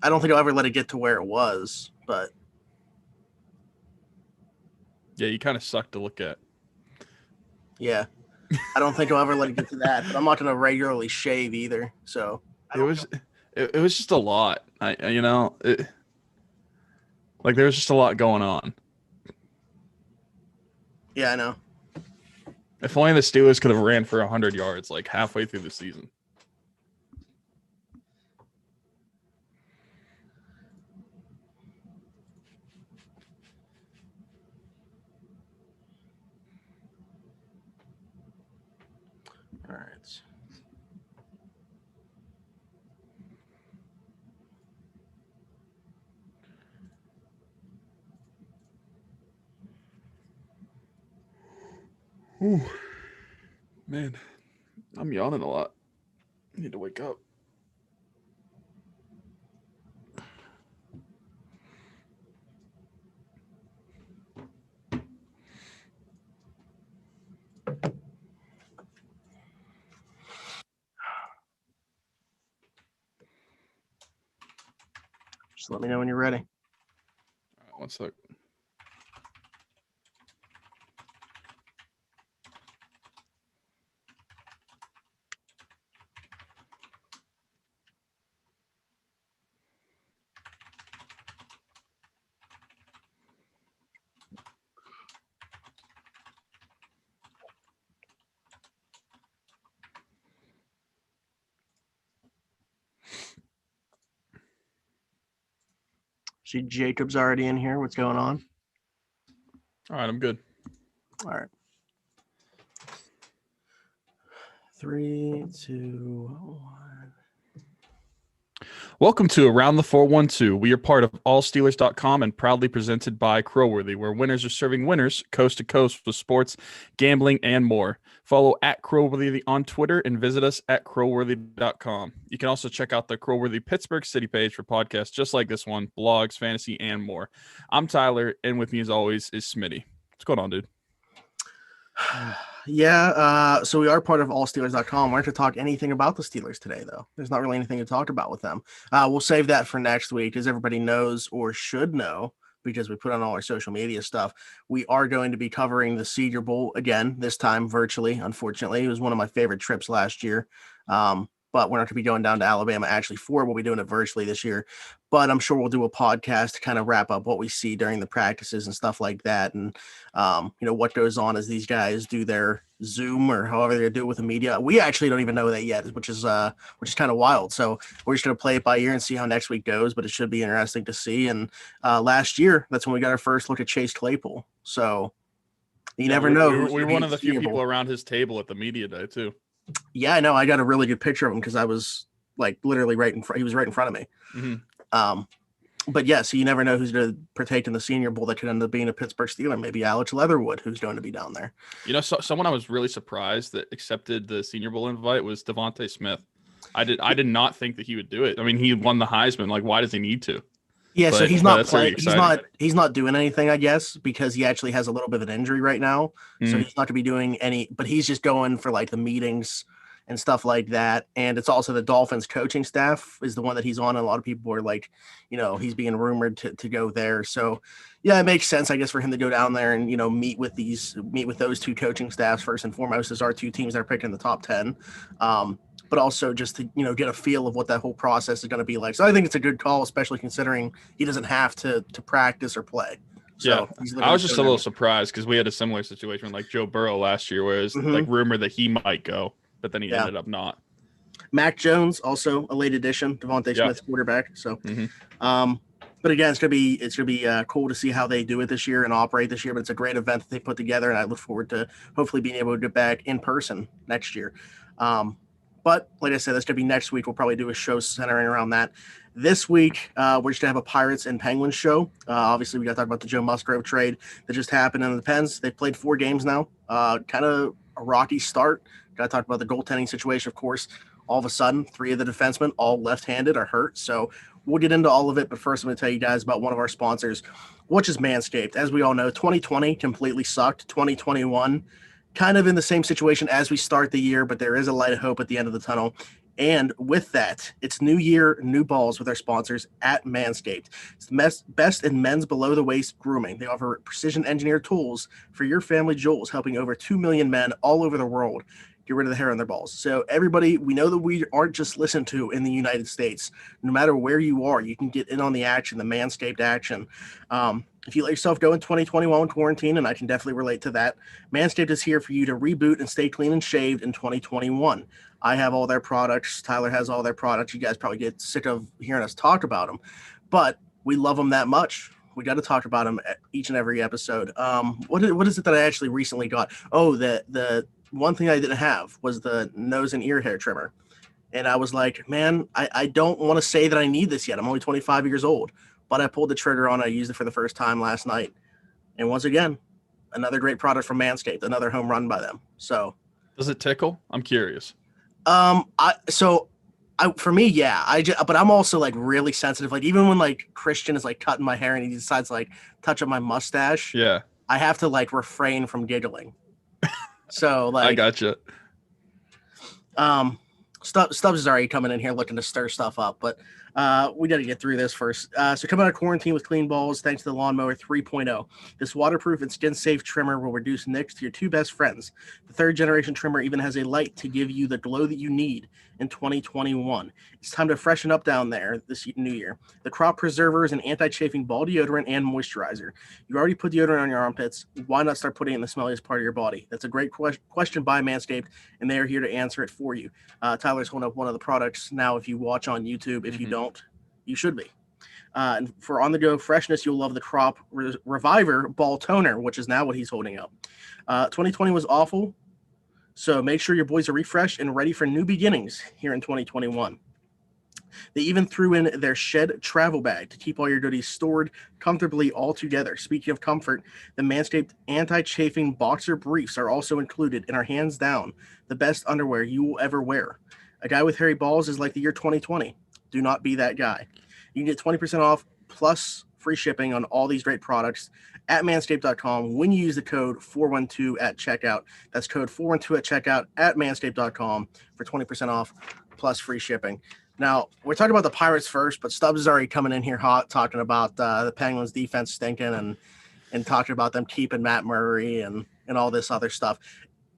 I don't think I'll ever let it get to where it was, but Yeah, you kind of suck to look at. yeah, I don't think I'll ever let it get to that. But I'm not going to regularly shave either. So I It don't was feel. it was just a lot. Like there was just a lot going on. Yeah, I know. If only the Steelers could have ran for 100 yards like halfway through the season. All right. Ooh, man, I'm yawning a lot. I need to wake up. Just let me know when you're ready. All right, one sec. See, Jacob's already in here. What's going on? All right, I'm good. All right. 3, 2, 1. Welcome to Around the 412. We are part of allsteelers.com and proudly presented by Crowworthy, where winners are serving winners coast to coast with sports, gambling, and more. Follow at Crowworthy on Twitter and visit us at crowworthy.com. You can also check out the Crowworthy Pittsburgh City page for podcasts just like this one, blogs, fantasy, and more. I'm Tyler, and with me as always is Smitty. What's going on, dude? Yeah, so we are part of allsteelers.com. We're not to talk anything about the Steelers today, though. There's not really anything to talk about with them. We'll save that for next week, as everybody knows or should know, because we put on all our social media stuff. We are going to be covering the Senior Bowl again, this time virtually, unfortunately. It was one of my favorite trips last year. But we're not going to be going down to Alabama actually for it. We'll be doing it virtually this year. But I'm sure we'll do a podcast to kind of wrap up what we see during the practices and stuff like that. And what goes on as these guys do their Zoom or however they do it with the media. We actually don't even know that yet, which is kind of wild. So we're just gonna play it by ear and see how next week goes. But it should be interesting to see. And last year, that's when we got our first look at Chase Claypool. So you never know. We were one of the few people around his table at the media day too. Yeah, I know. I got a really good picture of him because I was like literally right in front. He was right in front of me. Mm-hmm. But yeah, so you never know who's going to partake in the Senior Bowl that could end up being a Pittsburgh Steeler. Maybe Alex Leatherwood, who's going to be down there. Someone I was really surprised that accepted the Senior Bowl invite was Devontae Smith. I did not think that he would do it. I mean, he won the Heisman. Like, why does he need to? Yeah, so he's not playing. He's not doing anything, I guess, because he actually has a little bit of an injury right now. So he's not going to be doing any. But he's just going for like the meetings and stuff like that. And it's also the Dolphins coaching staff is the one that he's on. And a lot of people are like, he's being rumored to go there. So yeah, it makes sense, I guess, for him to go down there and meet with those two coaching staffs first and foremost as our two teams that are picked in the top 10. But also just to get a feel of what that whole process is going to be like. So I think it's a good call, especially considering he doesn't have to practice or play. So yeah, I was just a little surprised because we had a similar situation like Joe Burrow last year, where it was like rumored that he might go, but then he ended up not. Mac Jones, also a late addition, Devontae Smith's quarterback. So, but again, it's gonna be cool to see how they do it this year and operate this year. But it's a great event that they put together, and I look forward to hopefully being able to get back in person next year. But like I said, that's going to be next week. We'll probably do a show centering around that. This week, we're just going to have a Pirates and Penguins show. Obviously, we got to talk about the Joe Musgrove trade that just happened in the Pens. They've played 4 games now. Kind of a rocky start. Got to talk about the goaltending situation, of course. All of a sudden, 3 of the defensemen, all left-handed, are hurt. So we'll get into all of it. But first, I'm going to tell you guys about one of our sponsors, which is Manscaped. As we all know, 2020 completely sucked. 2021 kind of in the same situation as we start the year, but there is a light of hope at the end of the tunnel. And with that, it's new year, new balls with our sponsors at Manscaped. It's the best in men's below the waist grooming. They offer precision engineered tools for your family jewels, helping over 2 million men all over the world get rid of the hair on their balls. So everybody, we know that we aren't just listened to in the United States. No matter where you are, you can get in on the action, the Manscaped action. If you let yourself go in 2021 quarantine, and I can definitely relate to that, Manscaped is here for you to reboot and stay clean and shaved in 2021. I have all their products. Tyler has all their products. You guys probably get sick of hearing us talk about them, but we love them that much. We got to talk about them each and every episode. What is it that I actually recently got? Oh, the one thing I didn't have was the nose and ear hair trimmer. And I was like, man, I don't want to say that I need this yet. I'm only 25 years old, but I pulled the trigger on it. I used it for the first time last night. And once again, another great product from Manscaped, another home run by them. So Does it tickle? I'm curious. For me, yeah, but I'm also like really sensitive. Like even when like Christian is like cutting my hair and he decides to, like touch up my mustache, Yeah, I have to like refrain from giggling. So like I gotcha. Stubbs is already coming in here looking to stir stuff up, but we got to get through this first. So come out of quarantine with clean balls thanks to the Lawnmower 3.0. This waterproof and skin-safe trimmer will reduce nicks to your two best friends. The third-generation trimmer even has a light to give you the glow that you need in 2021. It's time to freshen up down there this new year. The Crop Preserver is an anti-chafing ball deodorant and moisturizer. You already put deodorant on your armpits. Why not start putting it in the smelliest part of your body? That's a great question by Manscaped, and they are here to answer it for you. Tyler's holding up one of the products now. If you watch on YouTube, if you don't, you should be. And for on-the-go freshness, you'll love the Crop Reviver Ball Toner, which is now what he's holding up. 2020 was awful, so make sure your boys are refreshed and ready for new beginnings here in 2021. They even threw in their Shed travel bag to keep all your goodies stored comfortably all together. Speaking of comfort, the Manscaped anti-chafing boxer briefs are also included and are hands down the best underwear you will ever wear. A guy with hairy balls is like the year 2020. Do not be that guy. You can get 20% off plus free shipping on all these great products at manscaped.com when you use the code 412 at checkout. That's code 412 at checkout at manscaped.com for 20% off plus free shipping. Now, we're talking about the Pirates first, but Stubbs is already coming in here hot talking about the Penguins defense stinking and talking about them keeping Matt Murray and all this other stuff.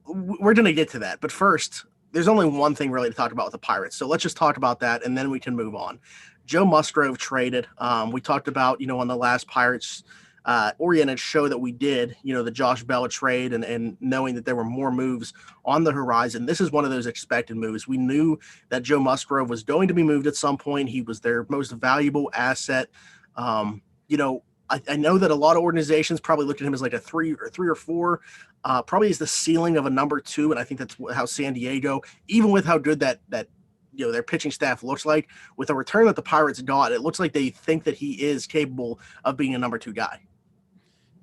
We're going to get to that. But first, there's only one thing really to talk about with the Pirates. So let's just talk about that, and then we can move on. Joe Musgrove traded. We talked about, on the last Pirates oriented show that we did, the Josh Bell trade and knowing that there were more moves on the horizon. This is one of those expected moves. We knew that Joe Musgrove was going to be moved at some point. He was their most valuable asset. I know that a lot of organizations probably looked at him as like a three or four, probably is the ceiling of a number 2. And I think that's how San Diego, even with how good that their pitching staff looks like, with the return that the Pirates got, it looks like they think that he is capable of being a number 2 guy.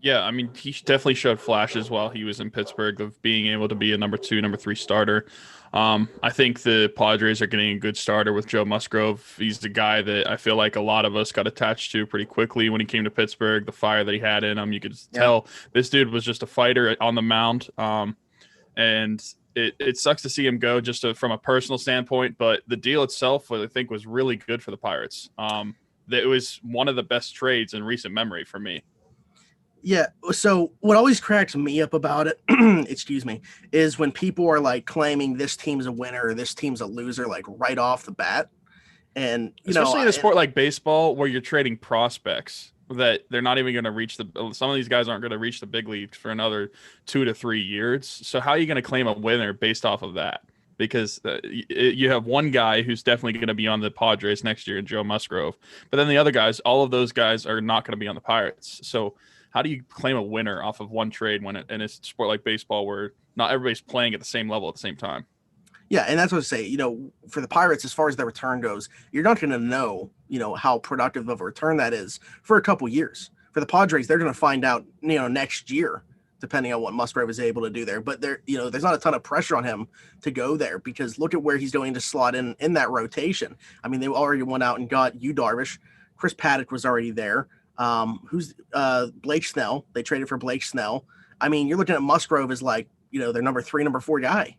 Yeah, I mean, he definitely showed flashes while he was in Pittsburgh of being able to be a number 2, number 3 starter. I think the Padres are getting a good starter with Joe Musgrove. He's the guy that I feel like a lot of us got attached to pretty quickly when he came to Pittsburgh, the fire that he had in him. You could tell this dude was just a fighter on the mound. And it sucks to see him go just from a personal standpoint, but the deal itself, I think, was really good for the Pirates. It was one of the best trades in recent memory for me. Yeah. So what always cracks me up about it, excuse me, is when people are like claiming this team's a winner or this team's a loser, like right off the bat. And, especially in a sport like baseball where you're trading prospects that they're not even going to reach some of these guys aren't going to reach the big leagues for another 2 to 3 years. So how are you going to claim a winner based off of that? Because you have one guy who's definitely going to be on the Padres next year, Joe Musgrove. But then the other guys, all of those guys are not going to be on the Pirates. So how do you claim a winner off of one trade when in a sport like baseball where not everybody's playing at the same level at the same time? Yeah, and that's what I say. For the Pirates, as far as their return goes, you're not going to know, how productive of a return that is for a couple years. For the Padres, they're going to find out, next year, depending on what Musgrove is able to do there. But there's not a ton of pressure on him to go there because look at where he's going to slot in that rotation. I mean, they already went out and got Yu Darvish. Chris Paddock was already there. Who's Blake Snell? They traded for Blake Snell. I mean, you're looking at Musgrove as like, their number 3, number 4 guy.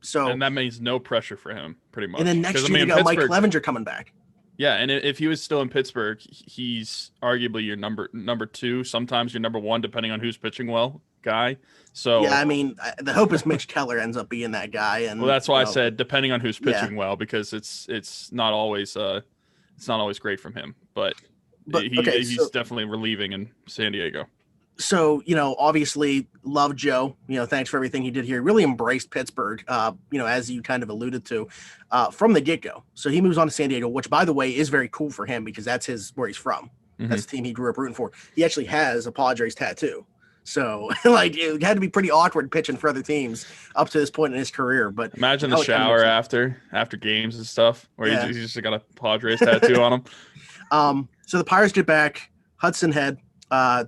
So and that means no pressure for him, pretty much. and then 'Cause, next I year mean, they got Mike Pittsburgh, Clevenger coming back. yeah, and if he was still in Pittsburgh, he's arguably your number two, sometimes your number one, depending on who's pitching well guy. Yeah, So, I mean, the hope is Mitch Keller ends up being that guy, and well, that's why I said depending on who's Yeah. pitching well, because it's not always great from him, but okay, he's definitely relieving in San Diego. So, obviously love Joe, thanks for everything he did here. Really embraced Pittsburgh, as you kind of alluded to, from the get-go. So he moves on to San Diego, which, by the way, is very cool for him because that's where he's from. That's the team he grew up rooting for. He actually has a Padres tattoo. So like it had to be pretty awkward pitching for other teams up to this point in his career. But imagine the shower after games and stuff where he's just got a Padres tattoo on him. So the Pirates get back Hudson Head,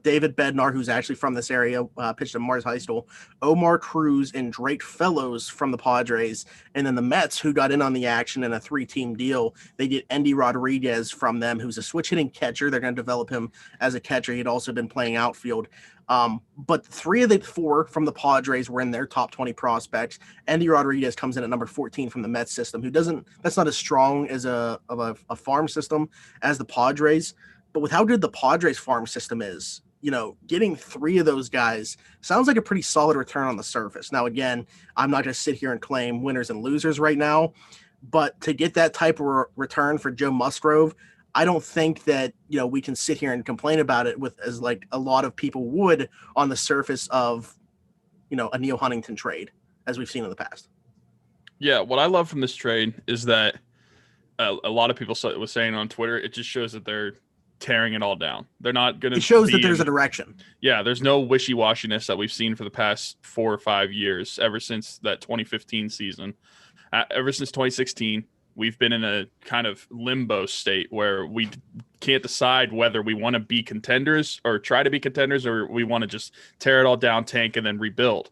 David Bednar, who's actually from this area, pitched at Mars High School, Omar Cruz and Drake Fellows from the Padres, and then the Mets, who got in on the action in a 3-team deal. They get Endy Rodriguez from them, who's a switch hitting catcher. They're going to develop him as a catcher. He'd also been playing outfield. But 3 of the 4 from the Padres were in their top 20 prospects. Endy Rodriguez comes in at number 14 from the Mets system, that's not as strong as a farm system as the Padres. But with how good the Padres farm system is, getting 3 of those guys sounds like a pretty solid return on the surface. Now, again, I'm not going to sit here and claim winners and losers right now, but to get that type of return for Joe Musgrove, I don't think that, we can sit here and complain about it as like a lot of people would on the surface of, a Neil Huntington trade, as we've seen in the past. Yeah, what I love from this trade is that a lot of people was saying on Twitter, it just shows that they're tearing it all down. They're not going to. It shows that there's a direction. Yeah, there's no wishy-washiness that we've seen for the past 4 or 5 years, ever since that 2015 season. Ever since 2016, we've been in a kind of limbo state where we can't decide whether we want to be contenders or try to be contenders, or we want to just tear it all down, tank, and then rebuild.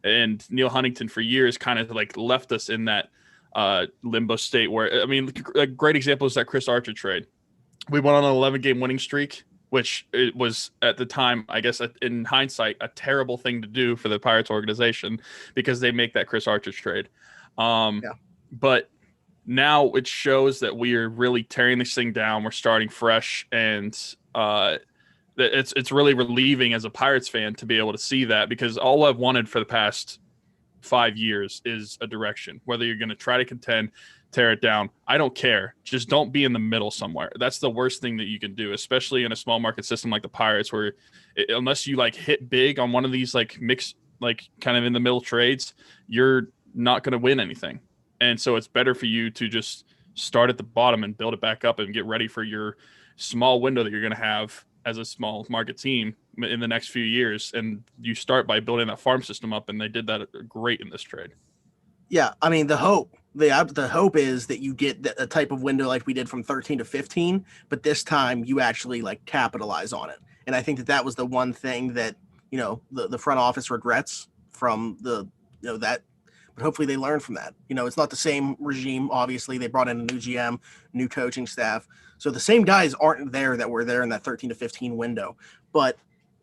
And Neil Huntington for years kind of like left us in that limbo state where, I mean, a great example is that Chris Archer trade. We went on an 11-game winning streak, which it was at the time, I guess in hindsight, a terrible thing to do for the Pirates organization because they make that Chris Archer trade. But now it shows that we are really tearing this thing down. We're starting fresh, and it's really relieving as a Pirates fan to be able to see that, because all I've wanted for the past 5 years is a direction. Whether you're going to try to contend, tear it down, I don't care. Just don't be in the middle somewhere. That's the worst thing that you can do, especially in a small market system like the Pirates, where unless you like hit big on one of these like mixed, like kind of in the middle trades, you're not going to win anything. And so it's better for you to just start at the bottom and build it back up and get ready for your small window that you're going to have as a small market team in the next few years. And you start by building that farm system up, and they did that great in this trade. Yeah, I mean, the hope is that you get a type of window like we did from 13 to 15, but this time you actually like capitalize on it. And I think that was the one thing that, the front office regrets from that, but hopefully they learn from that. It's not the same regime. Obviously, they brought in a new GM, new coaching staff. So the same guys aren't there that were there in that 13 to 15 window. But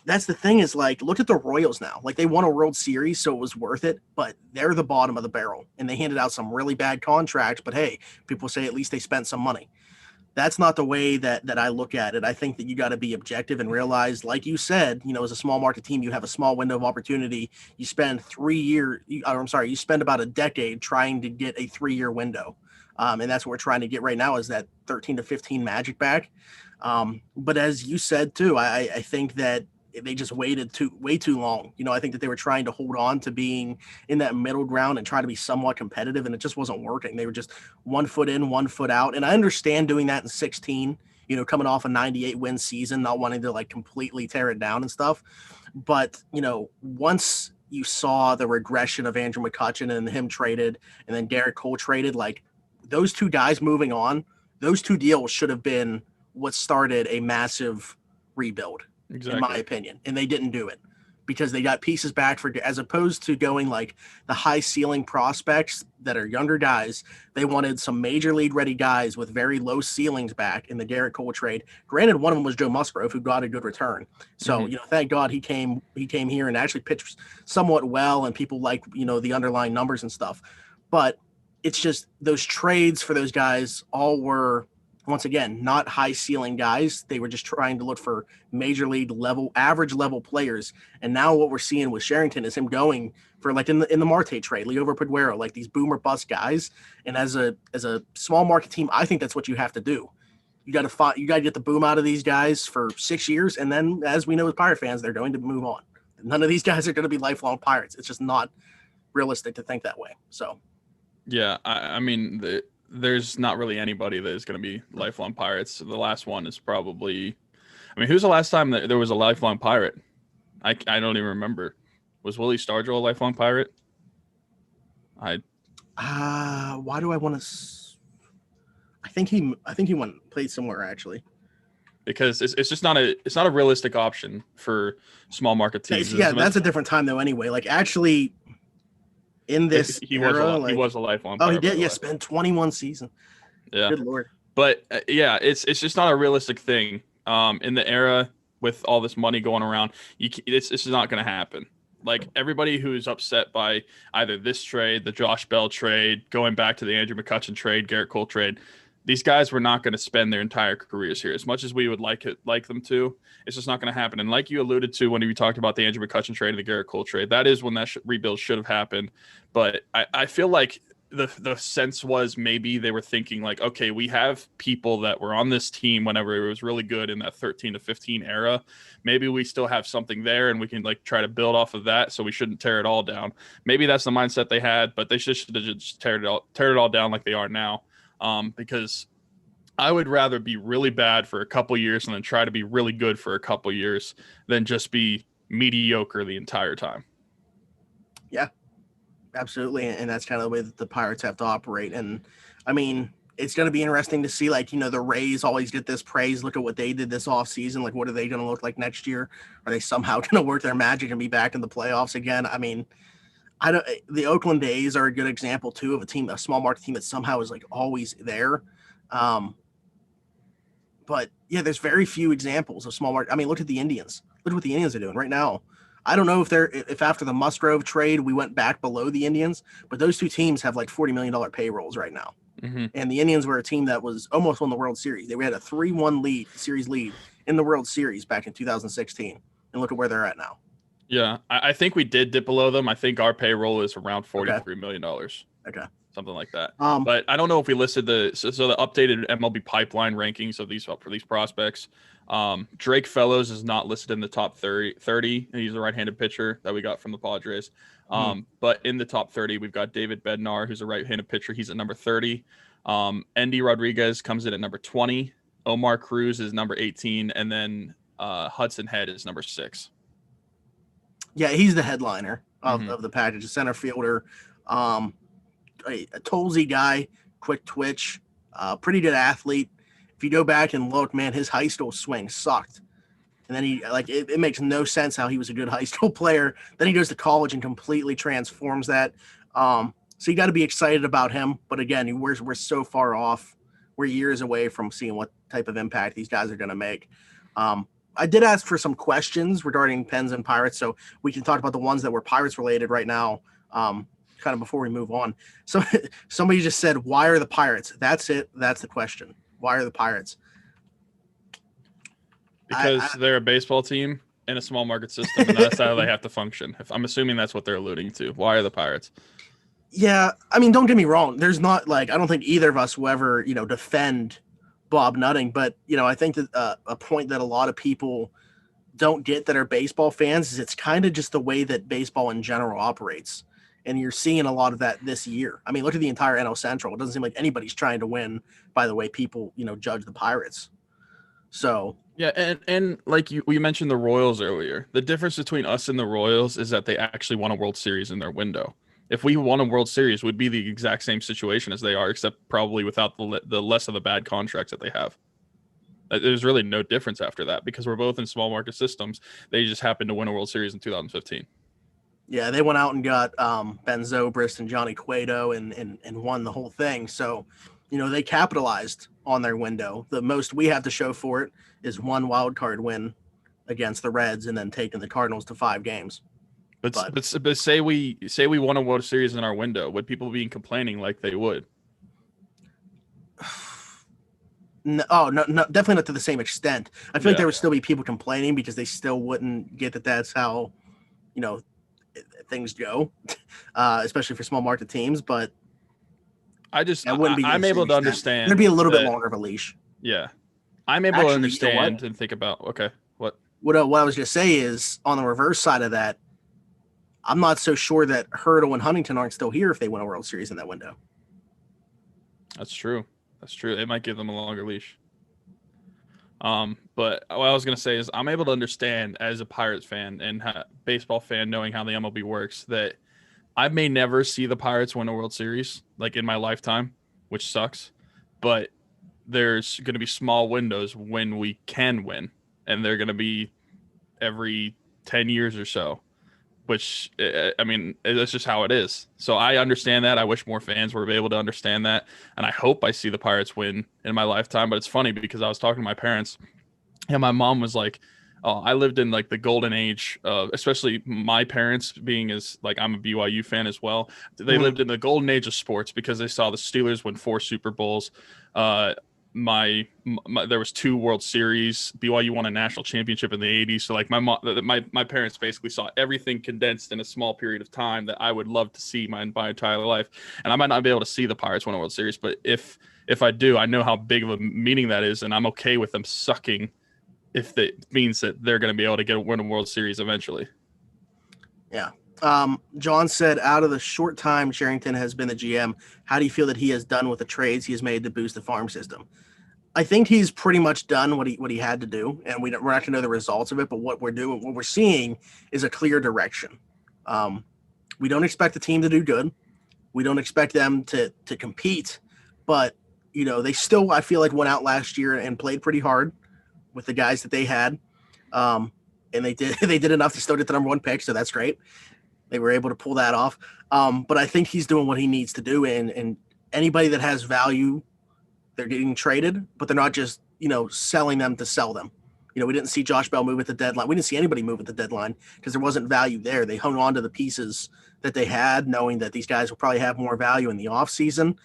that's the thing is, like, look at the Royals now. Like, they won a World Series, so it was worth it, but they're the bottom of the barrel, and they handed out some really bad contracts, but hey, people say at least they spent some money. That's not the way that I look at it. I think that you got to be objective and realize, like you said, as a small market team, you have a small window of opportunity. You spend you spend about a decade trying to get a 3-year window. And that's what we're trying to get right now, is that 13 to 15 magic back. But as you said too, I think that they just waited way too long. I think that they were trying to hold on to being in that middle ground and try to be somewhat competitive, and it just wasn't working. They were just 1 foot in, 1 foot out. And I understand doing that in 16, coming off a 98 win season, not wanting to like completely tear it down and stuff. But, once you saw the regression of Andrew McCutchen and him traded, and then Garrett Cole traded, like those 2 guys moving on, those 2 deals should have been what started a massive rebuild. Exactly. In my opinion, and they didn't do it because they got pieces back as opposed to going like the high ceiling prospects that are younger guys. They wanted some major league ready guys with very low ceilings back in the Garrett Cole trade. Granted, one of them was Joe Musgrove, who got a good return. So, thank God he came here and actually pitched somewhat well, and people like, the underlying numbers and stuff. But it's just those trades for those guys all were, once again, not high ceiling guys. They were just trying to look for major league level, average level players. And now what we're seeing with Sherrington is him going for, like in the Marte trade, Liover Peguero, like these boomer bust guys. And as a small market team, I think that's what you have to do. You got to get the boom out of these guys for 6 years, and then, as we know as Pirate fans, they're going to move on. None of these guys are going to be lifelong Pirates. It's just not realistic to think that way. So, yeah, I mean, there's not really anybody that is going to be lifelong Pirates. The last one is probably, I mean, who's the last time that there was a lifelong Pirate? I don't even remember. Was Willie Stargell a lifelong Pirate? why do I want to? I think he went played somewhere actually. Because it's just not a realistic option for small market teams. Yeah, that's a different time though. Anyway, like actually, in this he was a lifelong. Oh, he did. Yeah, spent 21 seasons. Yeah, good lord. But yeah, it's just not a realistic thing. In the era with all this money going around, it's just not going to happen. Like everybody who's upset by either this trade, the Josh Bell trade, going back to the Andrew McCutchen trade, Garrett Cole trade. These guys were not going to spend their entire careers here. As much as we would like them to, it's just not going to happen. And like you alluded to when you talked about the Andrew McCutchen trade and the Garrett Cole trade, that is when that rebuild should have happened. But I feel like the sense was maybe they were thinking like, okay, we have people that were on this team whenever it was really good in that 13 to 15 era. Maybe we still have something there and we can like try to build off of that. So we shouldn't tear it all down. Maybe that's the mindset they had, but they should have just tear it all down like they are now. Because I would rather be really bad for a couple years and then try to be really good for a couple years than just be mediocre the entire time. Yeah, absolutely. And that's kind of the way that the Pirates have to operate. And I mean, it's going to be interesting to see, like, the Rays always get this praise. Look at what they did this offseason. Like, what are they going to look like next year? Are they somehow going to work their magic and be back in the playoffs again? I mean, the Oakland A's are a good example too of a small market team that somehow is like always there. But yeah, there's very few examples of small market. I mean, look at the Indians. Look at what the Indians are doing right now. I don't know if after the Musgrove trade we went back below the Indians, but those two teams have like $40 million payrolls right now. Mm-hmm. And the Indians were a team that was almost won the World Series. They had a 3-1 series lead in the World Series back in 2016. And look at where they're at now. Yeah, I think we did dip below them. I think our payroll is around $43 million. Okay. Something like that. But I don't know if we listed the updated MLB pipeline rankings of these for these prospects. Drake Fellows is not listed in the top 30. He's a right-handed pitcher that we got from the Padres. But in the top 30, we've got David Bednar, who's a right-handed pitcher. He's at number 30. Endy Rodriguez comes in at number 20. Omar Cruz is number 18. And then Hudson Head is number 6. Yeah, he's the headliner of the package, a center fielder, a tollsy guy, quick twitch, pretty good athlete. If you go back and look, man, his high school swing sucked. And then it makes no sense how he was a good high school player. Then he goes to college and completely transforms that. So you got to be excited about him. But again, we're so far off. We're years away from seeing what type of impact these guys are going to make. I did ask for some questions regarding Pens and Pirates, so we can talk about the ones that were Pirates related right now, kind of before we move on. So somebody just said, why are the Pirates? That's it. That's the question. Why are the Pirates? Because they're a baseball team in a small market system, and that's how they have to function. I'm assuming that's what they're alluding to. Why are the Pirates? Yeah, I mean, don't get me wrong. There's not I don't think either of us will ever, defend Bob Nutting, but I think that a point that a lot of people don't get that are baseball fans is it's kind of just the way that baseball in general operates, and you're seeing a lot of that this year. I mean, look at the entire NL Central. It doesn't seem like anybody's trying to win by the way people judge the Pirates. So yeah, and like we mentioned the Royals earlier. The difference between us and the Royals is that they actually won a World Series in their window. If we won a World Series, we'd be the exact same situation as they are, except probably without the less of the bad contracts that they have. There's really no difference after that because we're both in small market systems. They just happened to win a World Series in 2015. Yeah, they went out and got Ben Zobrist and Johnny Cueto and won the whole thing. So, they capitalized on their window. The most we have to show for it is one wild card win against the Reds and then taking the Cardinals to 5 games. But say we won a World Series in our window, would people be complaining like they would? No, definitely not to the same extent. I feel like there would still be people complaining because they still wouldn't get that that's how, things go, especially for small market teams. But I'm able to understand. There'd be a little bit longer of a leash. Yeah, I'm able to understand and think about. Okay, what I was going to say is on the reverse side of that, I'm not so sure that Hurdle and Huntington aren't still here if they win a World Series in that window. That's true. It might give them a longer leash. But what I was going to say is I'm able to understand as a Pirates fan and baseball fan, knowing how the MLB works, that I may never see the Pirates win a World Series like in my lifetime, which sucks. But there's going to be small windows when we can win, and they're going to be every 10 years or so. Which, I mean, that's just how it is. So I understand that. I wish more fans were able to understand that. And I hope I see the Pirates win in my lifetime. But it's funny because I was talking to my parents and my mom was like, oh, I lived in like the golden age, especially my parents being as like, I'm a BYU fan as well. They lived in the golden age of sports because they saw the Steelers win 4 Super Bowls. There was 2 World Series. BYU won a national championship in the 80s. So like my parents basically saw everything condensed in a small period of time that I would love to see my entire life. And I might not be able to see the Pirates win a World Series, but if I do, I know how big of a meaning that is, and I'm okay with them sucking if it means that they're going to be able to win a World Series eventually. Yeah. John said, out of the short time Cherington has been the GM, how do you feel that he has done with the trades he has made to boost the farm system? I think he's pretty much done what he had to do, and we're not going to know the results of it. But what we're seeing is a clear direction. We don't expect the team to do good. We don't expect them to compete, but they still, I feel like, went out last year and played pretty hard with the guys that they had, and they did enough to still get the number 1 pick, so that's great. They were able to pull that off. But I think he's doing what he needs to do, and anybody that has value, they're getting traded, but they're not just, selling them to sell them. We didn't see Josh Bell move at the deadline. We didn't see anybody move at the deadline because there wasn't value there. They hung on to the pieces that they had, knowing that these guys will probably have more value in the offseason.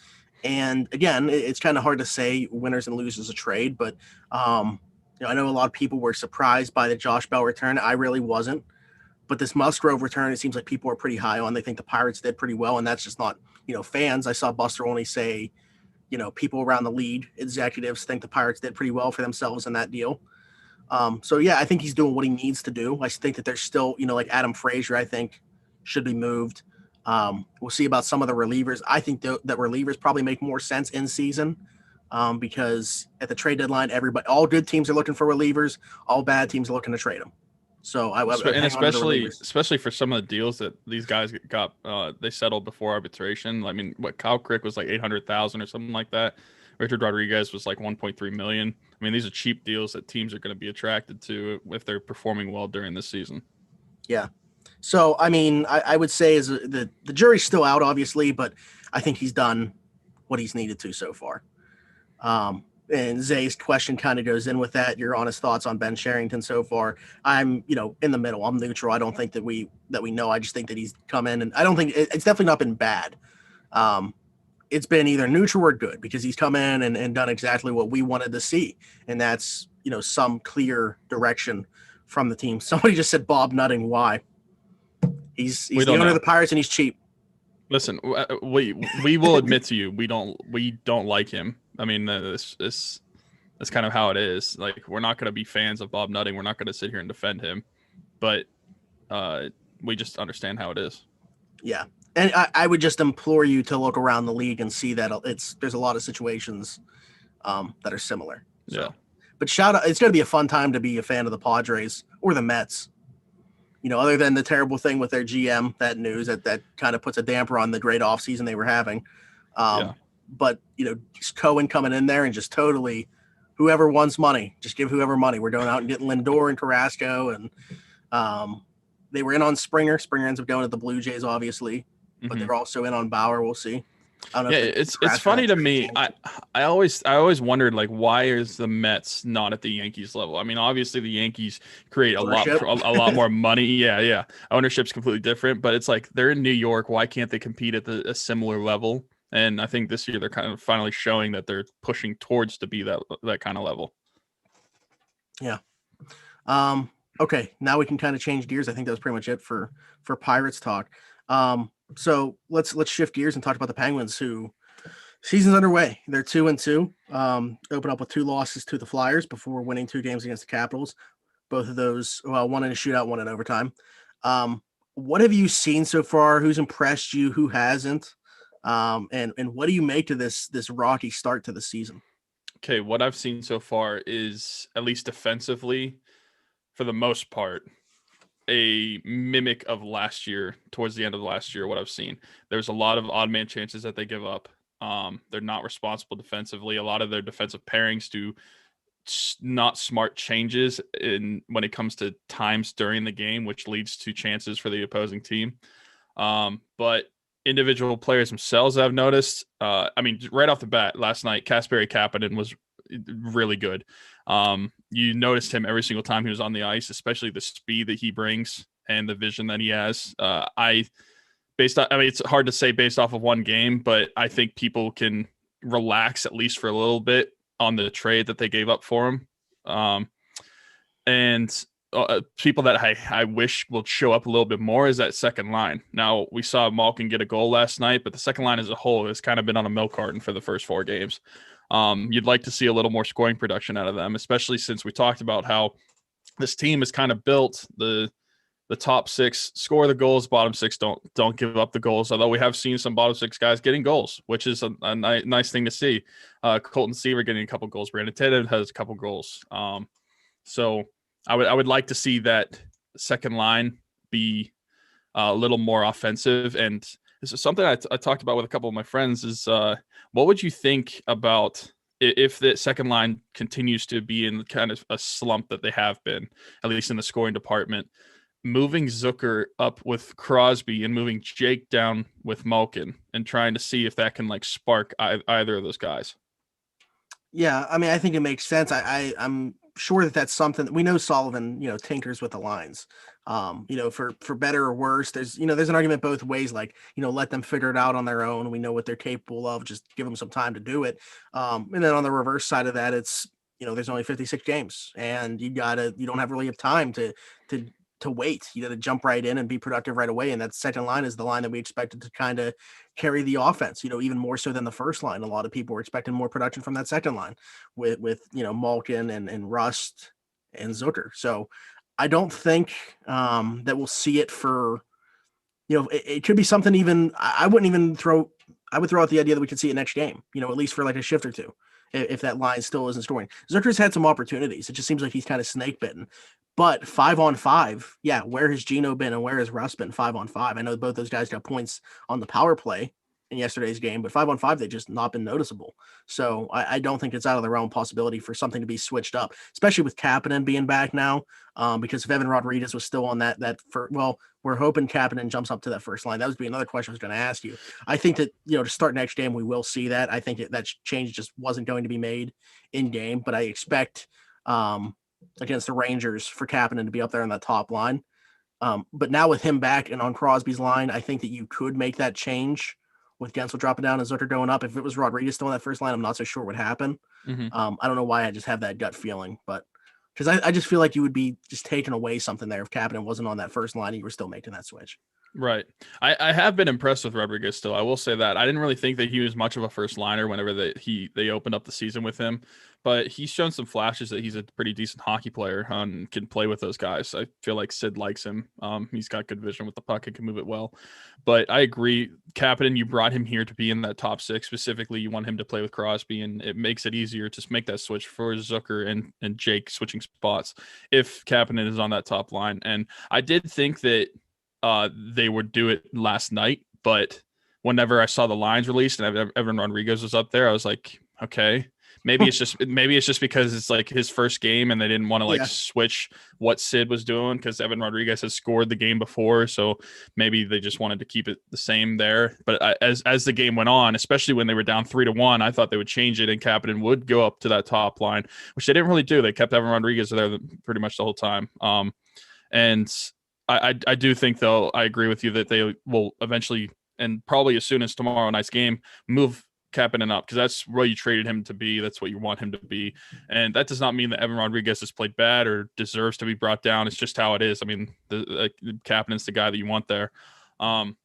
And again, it's kind of hard to say winners and losers of trade, but I know a lot of people were surprised by the Josh Bell return. I really wasn't. But this Musgrove return, it seems like people are pretty high on. They think the Pirates did pretty well, and that's just not, fans. I saw Buster Olney say, people around the league, executives think the Pirates did pretty well for themselves in that deal. So, yeah, I think he's doing what he needs to do. I think that there's still, like Adam Frazier, I think, should be moved. We'll see about some of the relievers. I think that relievers probably make more sense in season because at the trade deadline, all good teams are looking for relievers. All bad teams are looking to trade them. So especially for some of the deals that these guys got, they settled before arbitration. I mean, Kyle Crick was like $800,000 or something like that. Richard Rodriguez was like 1.3 million. I mean, these are cheap deals that teams are going to be attracted to if they're performing well during this season. Yeah. So, I mean, I would say is the jury's still out, obviously, but I think he's done what he's needed to so far. And Zay's question kind of goes in with that. Your honest thoughts on Ben Cherington so far. I'm, in the middle. I'm neutral. I don't think that we know. I just think that he's come in, and I don't think it's definitely not been bad. It's been either neutral or good because he's come in and done exactly what we wanted to see. And that's, some clear direction from the team. Somebody just said Bob Nutting. Why? He's the owner of the Pirates and he's cheap. Listen, we will admit to you, we don't like him. I mean, that's kind of how it is. Like, we're not going to be fans of Bob Nutting. We're not going to sit here and defend him, but we just understand how it is. Yeah, and I would just implore you to look around the league and see that there's a lot of situations that are similar. So. Yeah. But shout out! It's going to be a fun time to be a fan of the Padres or the Mets. Other than the terrible thing with their GM, that news that kind of puts a damper on the great offseason they were having. But, just Cohen coming in there and just totally whoever wants money, just give whoever money. We're going out and getting Lindor and Carrasco. And they were in on Springer. Springer ends up going to the Blue Jays, obviously. But they're also in on Bauer. We'll see. I don't know Yeah, if they it's scratched for funny that to trade me. change. I always wondered, like, why is the Mets not at the Yankees level? I mean, obviously the Yankees create Ownership. a lot more money. Yeah, yeah. Ownership's completely different, but it's like they're in New York. Why can't they compete at a similar level? And I think this year they're kind of finally showing that they're pushing towards to be that kind of level. Yeah. Um, okay, now we can kind of change gears. I think that was pretty much it for Pirates talk. So let's shift gears and talk about the Penguins, who season's underway. They're 2-2. Open up with 2 losses to the Flyers before winning 2 games against the Capitals. Both of those, well, one in a shootout, one in overtime. What have you seen so far? Who's impressed you? Who hasn't? And what do you make to this rocky start to the season? Okay, what I've seen so far is, at least defensively, for the most part, a mimic of last year. Towards the end of last year, what I've seen, there's a lot of odd man chances that they give up. They're not responsible defensively. A lot of their defensive pairings do not smart changes in when it comes to times during the game, which leads to chances for the opposing team. But individual players themselves, I've noticed. I mean, right off the bat, last night, Kasperi Kapanen was really good. You noticed him every single time he was on the ice, especially the speed that he brings and the vision that he has. I mean, it's hard to say based off of one game, but I think people can relax at least for a little bit on the trade that they gave up for him. And people that I wish will show up a little bit more is that second line. Now, we saw Malkin get a goal last night, but the second line as a whole has kind of been on a milk carton for the first 4 games. You'd like to see a little more scoring production out of them, especially since we talked about how this team is kind of built. The top 6 score the goals, bottom 6 don't give up the goals. Although we have seen some bottom 6 guys getting goals, which is a nice thing to see. Colton Seaver getting a couple goals. Brandon Tanev has a couple goals. So I would like to see that second line be a little more offensive. And this is something I talked about with a couple of my friends. Is what would you think about if the second line continues to be in kind of a slump that they have been, at least in the scoring department? Moving Zucker up with Crosby and moving Jake down with Malkin and trying to see if that can like spark either of those guys. Yeah, I mean, I think it makes sense. I'm sure that that's something that we know. Sullivan, tinkers with the lines. For better or worse, there's an argument both ways. Like, let them figure it out on their own. We know what they're capable of. Just give them some time to do it. And then on the reverse side of that, it's there's only 56 games, and you don't have really have time to to wait. You got to jump right in and be productive right away. And that second line is the line that we expected to kind of carry the offense, even more so than the first line. A lot of people were expecting more production from that second line with Malkin and Rust and Zucker. So I don't think that we'll see it for, it could be something even, I wouldn't even I would throw out the idea that we could see it next game, at least for like a shift or two. If that line still isn't scoring, Zucker's had some opportunities. It just seems like he's kind of snake bitten. But 5-on-5, yeah, where has Gino been and where has Russ been 5-on-5? I know both those guys got points on the power play in yesterday's game, but 5-on-5, they've just not been noticeable. So I don't think it's out of the realm possibility for something to be switched up, especially with Kapanen being back now. Because if Evan Rodriguez was still on we're hoping Kapanen jumps up to that first line. That would be another question I was going to ask you. I think that, to start next game, we will see that. I think that change just wasn't going to be made in game, but I expect against the Rangers for Kapanen to be up there on that top line. But now with him back and on Crosby's line, I think that you could make that change with Gensel dropping down and Zucker going up. If it was Rodriguez still in that first line, I'm not so sure what happened. Mm-hmm. I don't know why I just have that gut feeling, but because I just feel like you would be just taking away something there if Kapanen wasn't on that first line and you were still making that switch. Right. I have been impressed with Rodriguez still. I will say that. I didn't really think that he was much of a first liner whenever they opened up the season with him, but he's shown some flashes that he's a pretty decent hockey player and can play with those guys. I feel like Sid likes him. He's got good vision with the puck and can move it well. But I agree, Kapanen, you brought him here to be in that top 6. Specifically, you want him to play with Crosby, and it makes it easier to make that switch for Zucker and Jake switching spots if Kapanen is on that top line. And I did think that they would do it last night, but whenever I saw the lines released and Evan Rodriguez was up there, I was like, okay, maybe it's just because it's like his first game and they didn't want to like switch what Sid was doing because Evan Rodriguez has scored the game before, so maybe they just wanted to keep it the same there. But as the game went on, especially when they were down 3-1, I thought they would change it and Kapanen would go up to that top line, which they didn't really do. They kept Evan Rodriguez there pretty much the whole time. And I do think, though, I agree with you that they will eventually, and probably as soon as tomorrow night's game, move Kapanen up because that's what you traded him to be. That's what you want him to be. And that does not mean that Evan Rodriguez has played bad or deserves to be brought down. It's just how it is. I mean, the Kapanen's the guy that you want there. And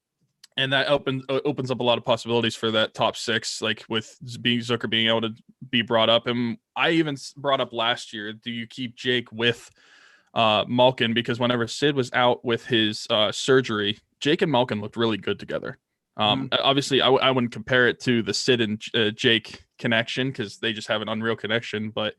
that opens up a lot of possibilities for that top six, like with Zucker being able to be brought up. And I even brought up last year, do you keep Jake with Malkin? Because whenever Sid was out with his surgery, Jake and Malkin looked really good together. Obviously, I wouldn't compare it to the Sid and Jake connection because they just have an unreal connection. But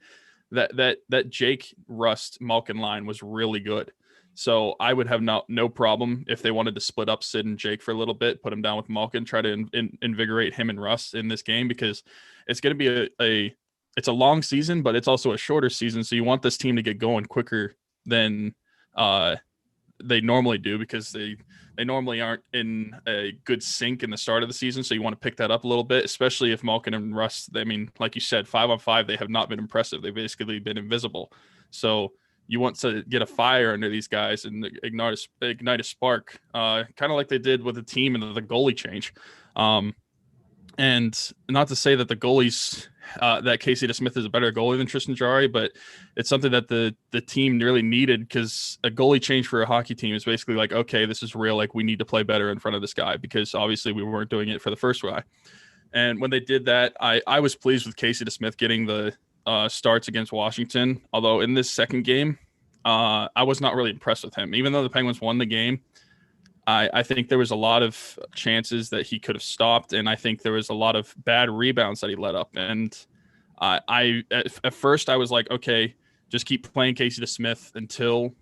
that Jake Rust Malkin line was really good. So I would have no problem if they wanted to split up Sid and Jake for a little bit, put him down with Malkin, try to invigorate him and Russ in this game because it's going to be it's a long season, but it's also a shorter season. So you want this team to get going quicker than they normally do because they normally aren't in a good sync in the start of the season. So you want to pick that up a little bit, especially if Malkin and Russ, I mean, like you said, 5-on-5, they have not been impressive. They've basically been invisible. So you want to get a fire under these guys and ignite a spark, kind of like they did with the team and the goalie change. And not to say that the goalies, that Casey DeSmith is a better goalie than Tristan Jarry, but it's something that the team really needed because a goalie change for a hockey team is basically like, okay, this is real. Like we need to play better in front of this guy because obviously we weren't doing it for the first guy. And when they did that, I was pleased with Casey DeSmith getting the starts against Washington. Although in this second game, I was not really impressed with him. Even though the Penguins won the game, I think there was a lot of chances that he could have stopped, and I think there was a lot of bad rebounds that he let up. And at first I was like, okay, just keep playing Casey DeSmith until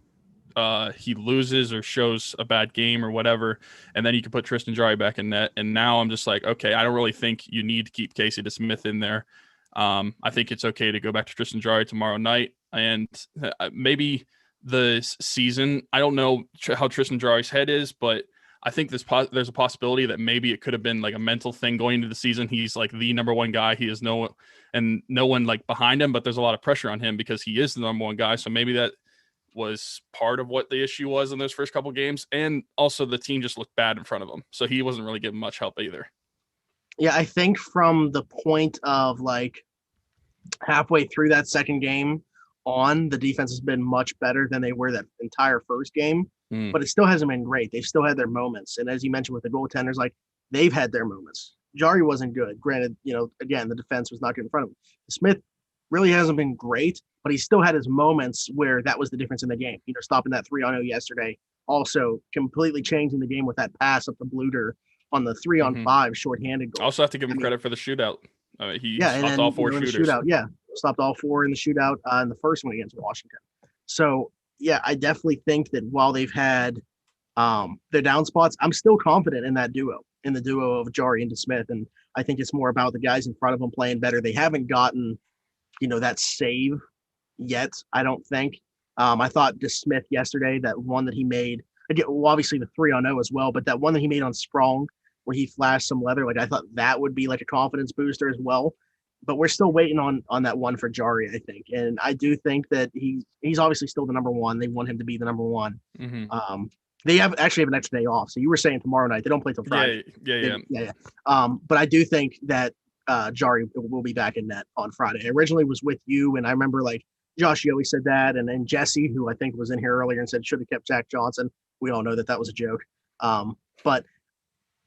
he loses or shows a bad game or whatever, and then you can put Tristan Jarry back in net. And now I'm just like, okay, I don't really think you need to keep Casey DeSmith in there. I think it's okay to go back to Tristan Jarry tomorrow night, and maybe the season. I don't know how Tristan Jarry's head is, but I think there's a possibility that maybe it could have been like a mental thing going into the season. He's like the number one guy. He is no one like behind him, but there's a lot of pressure on him because he is the number one guy. So maybe that was part of what the issue was in those first couple games. And also the team just looked bad in front of him. So he wasn't really getting much help either. Yeah, I think from the point of like halfway through that second game on, the defense has been much better than they were that entire first game, but it still hasn't been great. They've still had their moments. And as you mentioned with the goaltenders, like they've had their moments. Jarry wasn't good. Granted, again, the defense was not good in front of him. Smith really hasn't been great, but he still had his moments where that was the difference in the game. Stopping that 3-on-0 yesterday, also completely changing the game with that pass up to Bluter on the 3-on-5 shorthanded goal. Also have to give him credit for the shootout. He stopped all four shooters. Stopped all four in the shootout in the first one against Washington. So, yeah, I definitely think that while they've had their down spots, I'm still confident in that duo, in the duo of Jarry and DeSmith. And I think it's more about the guys in front of them playing better. They haven't gotten, that save yet, I don't think. I thought DeSmith yesterday, that one that he made, obviously the 3-on-0 as well, but that one that he made on Sprong where he flashed some leather, like I thought that would be like a confidence booster as well. But we're still waiting on that one for Jarry, I think. And I do think that he's obviously still the number one. They want him to be the number one. They actually have an extra day off. So you were saying tomorrow night, they don't play till Friday. Yeah. But I do think that Jarry will be back in net on Friday. I originally was with you, and I remember like Josh Yohe said that, and then Jesse, who I think was in here earlier and said should have kept Zach Johnson. We all know that was a joke. But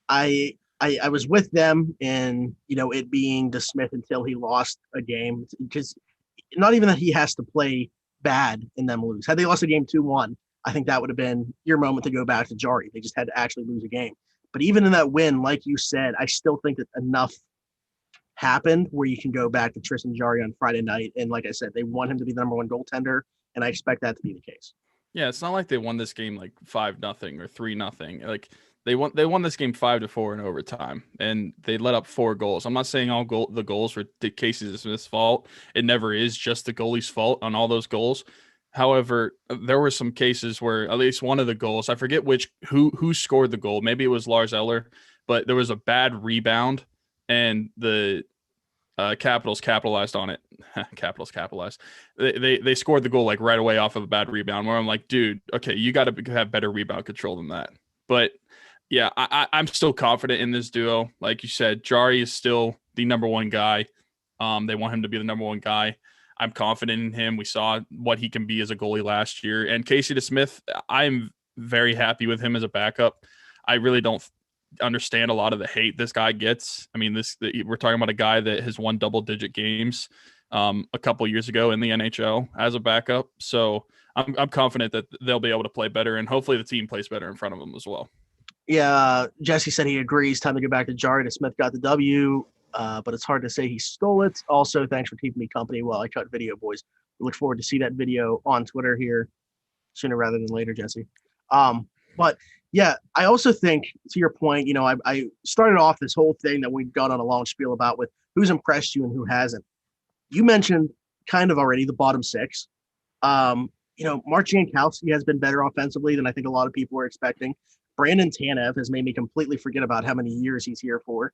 I was with them in, it being DeSmith until he lost a game, because not even that he has to play bad and them lose. Had they lost a game 2-1, I think that would have been your moment to go back to Jarry. They just had to actually lose a game. But even in that win, like you said, I still think that enough happened where you can go back to Tristan Jarry on Friday night. And like I said, they want him to be the number one goaltender, and I expect that to be the case. Yeah, it's not like they won this game like 5-0 or 3-0. Like They won this game 5-4 in overtime, and they let up 4 goals. I'm not saying the goals were Casey Smith's fault. It never is just the goalie's fault on all those goals. However, there were some cases where at least one of the goals, I forget who scored the goal. Maybe it was Lars Eller, but there was a bad rebound, and the Capitals capitalized on it. Capitals capitalized. They scored the goal like right away off of a bad rebound. Where I'm like, dude, okay, you got to have better rebound control than that. But yeah, I'm still confident in this duo. Like you said, Jari is still the number one guy. They want him to be the number one guy. I'm confident in him. We saw what he can be as a goalie last year. And Casey DeSmith, I'm very happy with him as a backup. I really don't understand a lot of the hate this guy gets. I mean, we're talking about a guy that has won double-digit games a couple years ago in the NHL as a backup. So I'm confident that they'll be able to play better, and hopefully the team plays better in front of them as well. Yeah, Jesse said he agrees. Time to get back to Jari. DeSmith got the W, but it's hard to say he stole it. Also, thanks for keeping me company while I cut video, boys. We look forward to see that video on Twitter here sooner rather than later, Jesse. But yeah, I also think, to your point, I started off this whole thing that we've gone on a long spiel about with who's impressed you and who hasn't. You mentioned kind of already the bottom 6. Mark Jankowski has been better offensively than I think a lot of people were expecting. Brandon Tanev has made me completely forget about how many years he's here for.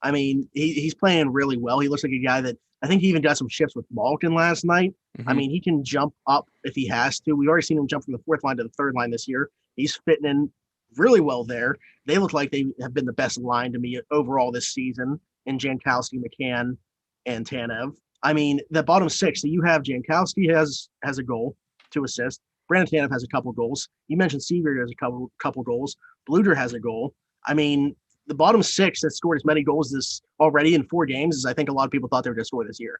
I mean, he's playing really well. He looks like a guy that I think he even got some shifts with Malkin last night. Mm-hmm. I mean, he can jump up if he has to. We've already seen him jump from the 4th line to the 3rd line this year. He's fitting in really well there. They look like they have been the best line to me overall this season in Jankowski, McCann, and Tanev. I mean, the bottom 6, so you have Jankowski has a goal, 2 assists. Brandon Tanev has a couple goals. You mentioned Seaver has a couple goals. Bluder has a goal. I mean, the bottom 6 that scored as many goals this already in 4 games as I think a lot of people thought they were going to score this year.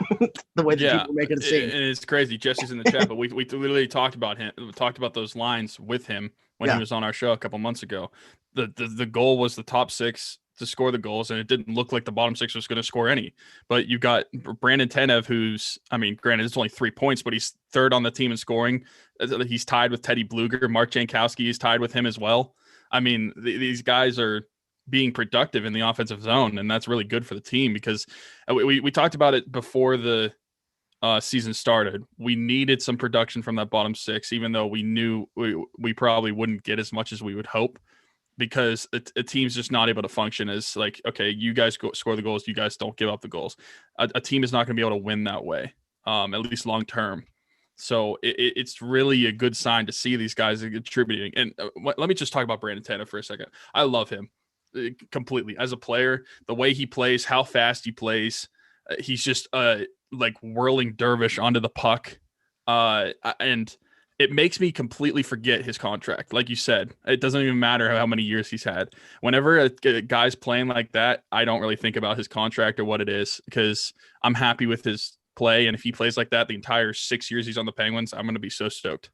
The way that people make it seem. And it's crazy. Jesse's in the chat, but we literally talked about those lines with him when he was on our show a couple months ago. The goal was the top 6 to score the goals, and it didn't look like the bottom 6 was going to score any. But you got Brandon Tanev, who's, I mean, granted, it's only 3 points, but he's 3rd on the team in scoring. He's tied with Teddy Bluger. Mark Jankowski is tied with him as well. I mean, these guys are being productive in the offensive zone, and that's really good for the team because we talked about it before the season started. We needed some production from that bottom 6, even though we knew we probably wouldn't get as much as we would hope, because a team's just not able to function as like, okay, you guys score the goals, you guys don't give up the goals. A team is not going to be able to win that way, at least long term. So it's really a good sign to see these guys contributing. And let me just talk about Brandon Tanev for a second. I love him completely as a player. The way he plays, how fast he plays, he's just like whirling dervish onto the puck, and it makes me completely forget his contract. Like you said, it doesn't even matter how many years he's had. Whenever a guy's playing like that, I don't really think about his contract or what it is, because I'm happy with his play. And if he plays like that the entire 6 years he's on the Penguins, I'm going to be so stoked.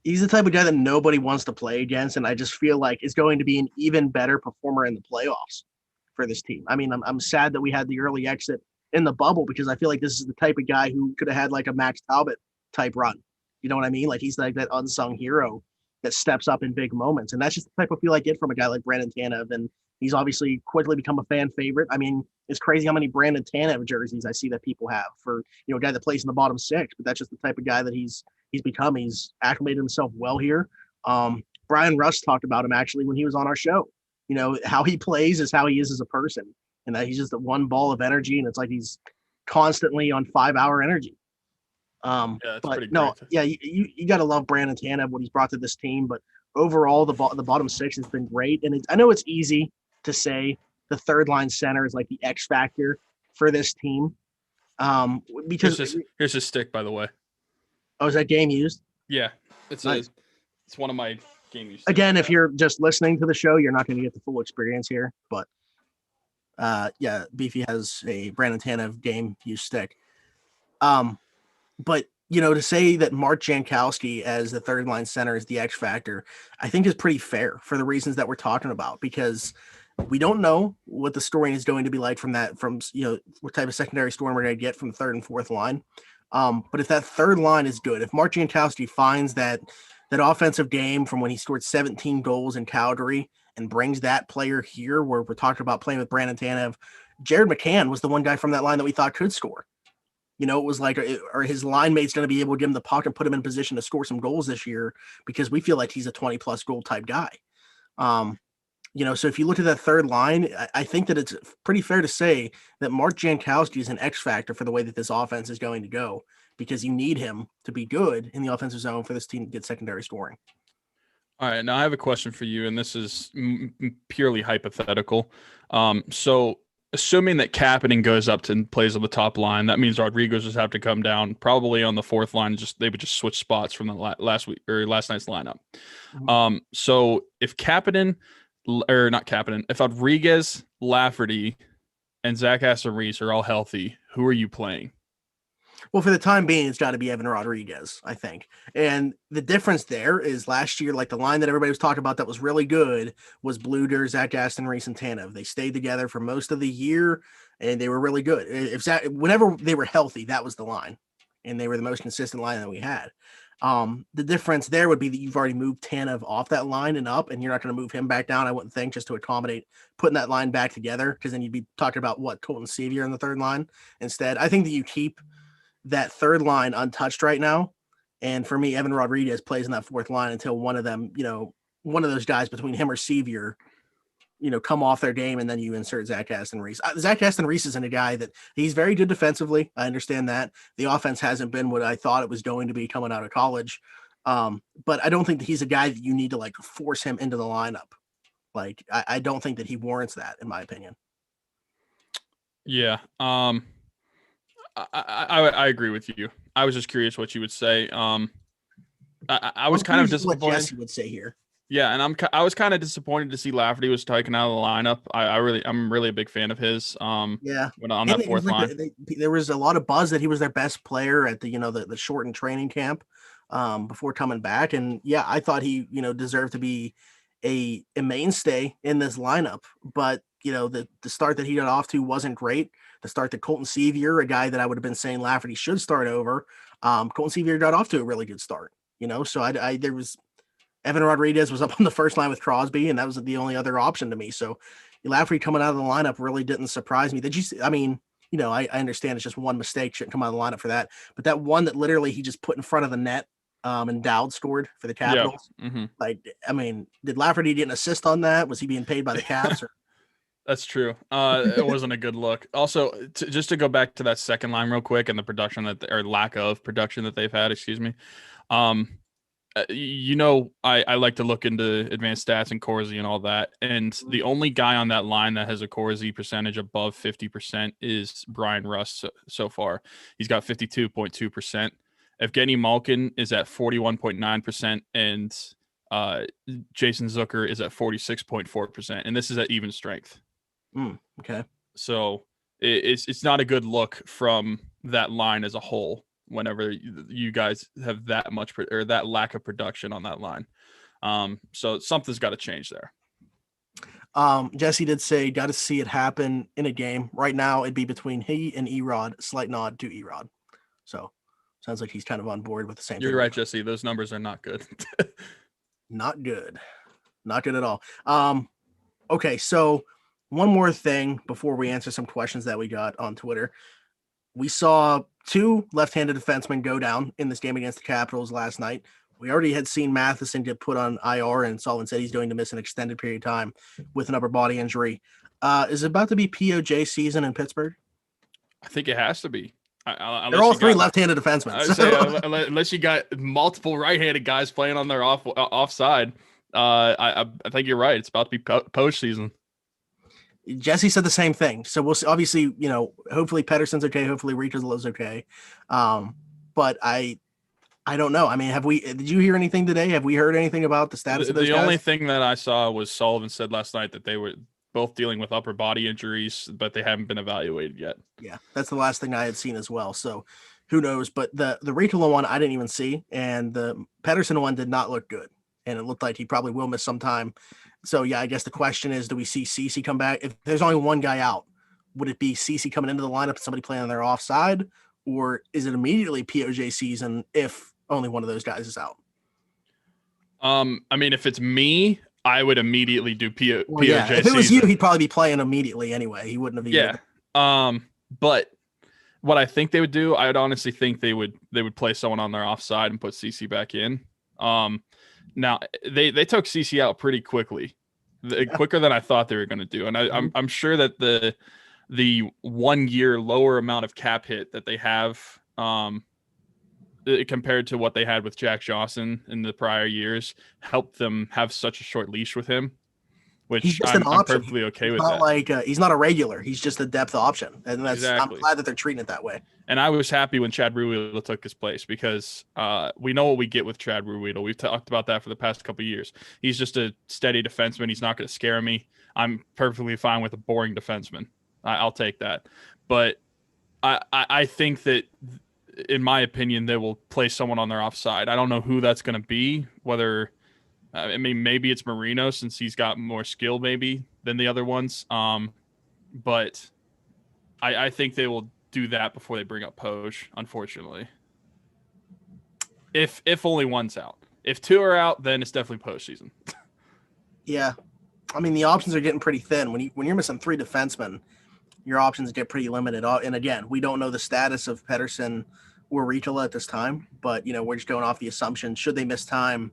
He's the type of guy that nobody wants to play against, and I just feel like is going to be an even better performer in the playoffs for this team. I mean, I'm sad that we had the early exit in the bubble, because I feel like this is the type of guy who could have had like a Max Talbot type run. You know what I mean? Like, he's like that unsung hero that steps up in big moments. And that's just the type of feel I get from a guy like Brandon Tanev. And he's obviously quickly become a fan favorite. I mean, it's crazy how many Brandon Tanev jerseys I see that people have for, a guy that plays in the bottom 6, but that's just the type of guy that he's become. He's acclimated himself well here. Brian Russ talked about him actually when he was on our show. How he plays is how he is as a person, and that he's just a one ball of energy, and it's like he's constantly on 5-hour energy. But no, yeah, you got to love Brandon Tanev, what he's brought to this team. But overall, the bottom 6 has been great, and I know it's easy to say the 3rd line center is like the X factor for this team. Because here's his stick, by the way. Oh, is that game used? Yeah, it's nice. It's one of my game used. Again, if you're just listening to the show, you're not going to get the full experience here. But yeah, Beefy has a Brandon Tanev game used stick. But to say that Mark Jankowski as the 3rd line center is the X factor, I think is pretty fair for the reasons that we're talking about, because we don't know what the scoring is going to be like from what type of secondary scoring we're going to get from the 3rd and 4th line. But if that 3rd line is good, if Mark Jankowski finds that that offensive game from when he scored 17 goals in Calgary and brings that player here where we're talking about playing with Brandon Tanev. Jared McCann was the one guy from that line that we thought could score. You know, it was like, are his line mates going to be able to give him the puck and put him in position to score some goals this year? Because we feel like he's a 20 plus goal type guy. You know, so if you look at that third line, I think that it's pretty fair to say that Mark Jankowski is an X factor for the way that this offense is going to go, because you need him to be good in the offensive zone for this team to get secondary scoring. All right, now I have a question for you, and this is purely hypothetical. So assuming that Kapanen goes up and plays on the top line, that means Rodriguez just have to come down probably on the fourth line. They would just switch spots from the last night's lineup. Mhm. So if Kapanen, or not Kapanen, if Rodriguez, Lafferty, and Zach Aston-Reese are all healthy, who are you playing? Well, for the time being, it's got to be Evan Rodriguez, I think. And the difference there is last year, like the line that everybody was talking about that was really good was Bluder, Zach Aston-Reese, and Tanev. They stayed together for most of the year, and they were really good. Whenever they were healthy, that was the line, and they were the most consistent line that we had. The difference there would be that you've already moved Tanev off that line and up, and you're not going to move him back down, I wouldn't think, just to accommodate putting that line back together, because then you'd be talking about Colton Sevier in the third line instead. I think that you keep that third line untouched right now. And for me, Evan Rodriguez plays in that fourth line until one of them, one of those guys between him or Sevier, come off their game, and then you insert Zach Aston-Reese. Zach Aston-Reese isn't a guy that he's very good defensively. I understand that. The offense hasn't been what I thought it was going to be coming out of college. But I don't think that he's a guy that you need to force him into the lineup. I don't think that he warrants that, in my opinion. Yeah. I agree with you. I was just curious what you would say. I was kind of disappointed. What Jesse would say here. Yeah, and I was kind of disappointed to see Lafferty was taken out of the lineup. I'm really a big fan of his. Yeah, when on that fourth line, there was a lot of buzz that he was their best player at the shortened training camp before coming back, and yeah, I thought he deserved to be a mainstay in this lineup, but the start that he got off to wasn't great. The start that Colton Sevier, a guy that I would have been saying Lafferty should start over, Colton Sevier got off to a really good start. So there was Evan Rodriguez was up on the first line with Crosby, and that was the only other option to me. So Lafferty coming out of the lineup really didn't surprise me. I understand it's just one mistake, shouldn't come out of the lineup for that, but that one that literally he just put in front of the net, and Dowd scored for the Capitals. Yeah. Mm-hmm. Did Lafferty get an assist on that? Was he being paid by the Caps? Or? That's true. It wasn't a good look. Also, just to go back to that second line real quick and the production or lack of production that they've had, excuse me. I like to look into advanced stats and Corsi and all that. And the only guy on that line that has a Corsi percentage above 50% is Brian Rust so far. He's got 52.2%. Evgeny Malkin is at 41.9%, and Jason Zucker is at 46.4%, and this is at even strength. Okay. So it's not a good look from that line as a whole whenever you guys have that much or that lack of production on that line. So something's got to change there. Jesse did say, got to see it happen in a game. Right now, it'd be between he and Erod. Slight nod to Erod. So sounds like he's kind of on board with the same. You're right, Jesse. Those numbers are not good. Not good. Not good at all. Okay, so one more thing before we answer some questions that we got on Twitter. We saw two left-handed defensemen go down in this game against the Capitals last night. We already had seen Matheson get put on IR, and Sullivan said he's going to miss an extended period of time with an upper body injury. Is it about to be POJ season in Pittsburgh? I think it has to be. They're all three lefty-handed defensemen. Unless you got multiple right-handed guys playing on their offside, I think you're right. It's about to be postseason. Jesse said the same thing. So we'll see. Obviously, hopefully Pettersson's okay. Hopefully Richa's okay. But I don't know. Did you hear anything today? Have we heard anything about the status of those guys? The only thing that I saw was Sullivan said last night that they were both dealing with upper body injuries, but they haven't been evaluated yet. Yeah, that's the last thing I had seen as well. So who knows? But the Ricola one I didn't even see, and the Pettersson one did not look good, and it looked like he probably will miss some time. So yeah, I guess the question is, do we see Ceci come back? If there's only one guy out, would it be Ceci coming into the lineup and somebody playing on their offside, or is it immediately POJ season if only one of those guys is out? I mean, if it's me, I would immediately do Well, yeah, POJ if it was you, season. he'd probably be playing immediately anyway. He wouldn't have even. Yeah. But what I think they would do, I would honestly think they would play someone on their offside and put CC back in. Now they took CC out pretty quickly, quicker than I thought they were going to do, and I'm sure that the 1 year lower amount of cap hit that they have, compared to what they had with Jack Johnson in the prior years, helped them have such a short leash with him, He's which just an I'm option. perfectly okay He's with not that. like he's not a regular. He's just a depth option, and I'm Exactly. glad that they're treating it that way. And I was happy when Chad Ruhwedel took his place because we know what we get with Chad Ruhwedel. We've talked about that for the past couple of years. He's just a steady defenseman. He's not going to scare me. I'm perfectly fine with a boring defenseman. I'll take that. But I think that, in my opinion, they will play someone on their offside. I don't know who that's going to be, whether I mean, maybe it's Marino since he's got more skill maybe than the other ones. But I think they will do that before they bring up Poj, unfortunately. If only one's out. If two are out, then it's definitely Poj season. Yeah, I mean the options are getting pretty thin. When you're missing 3 defensemen, your options get pretty limited. And again, we don't know the status of Pedersen or Ricola at this time, but we're just going off the assumption should they miss time,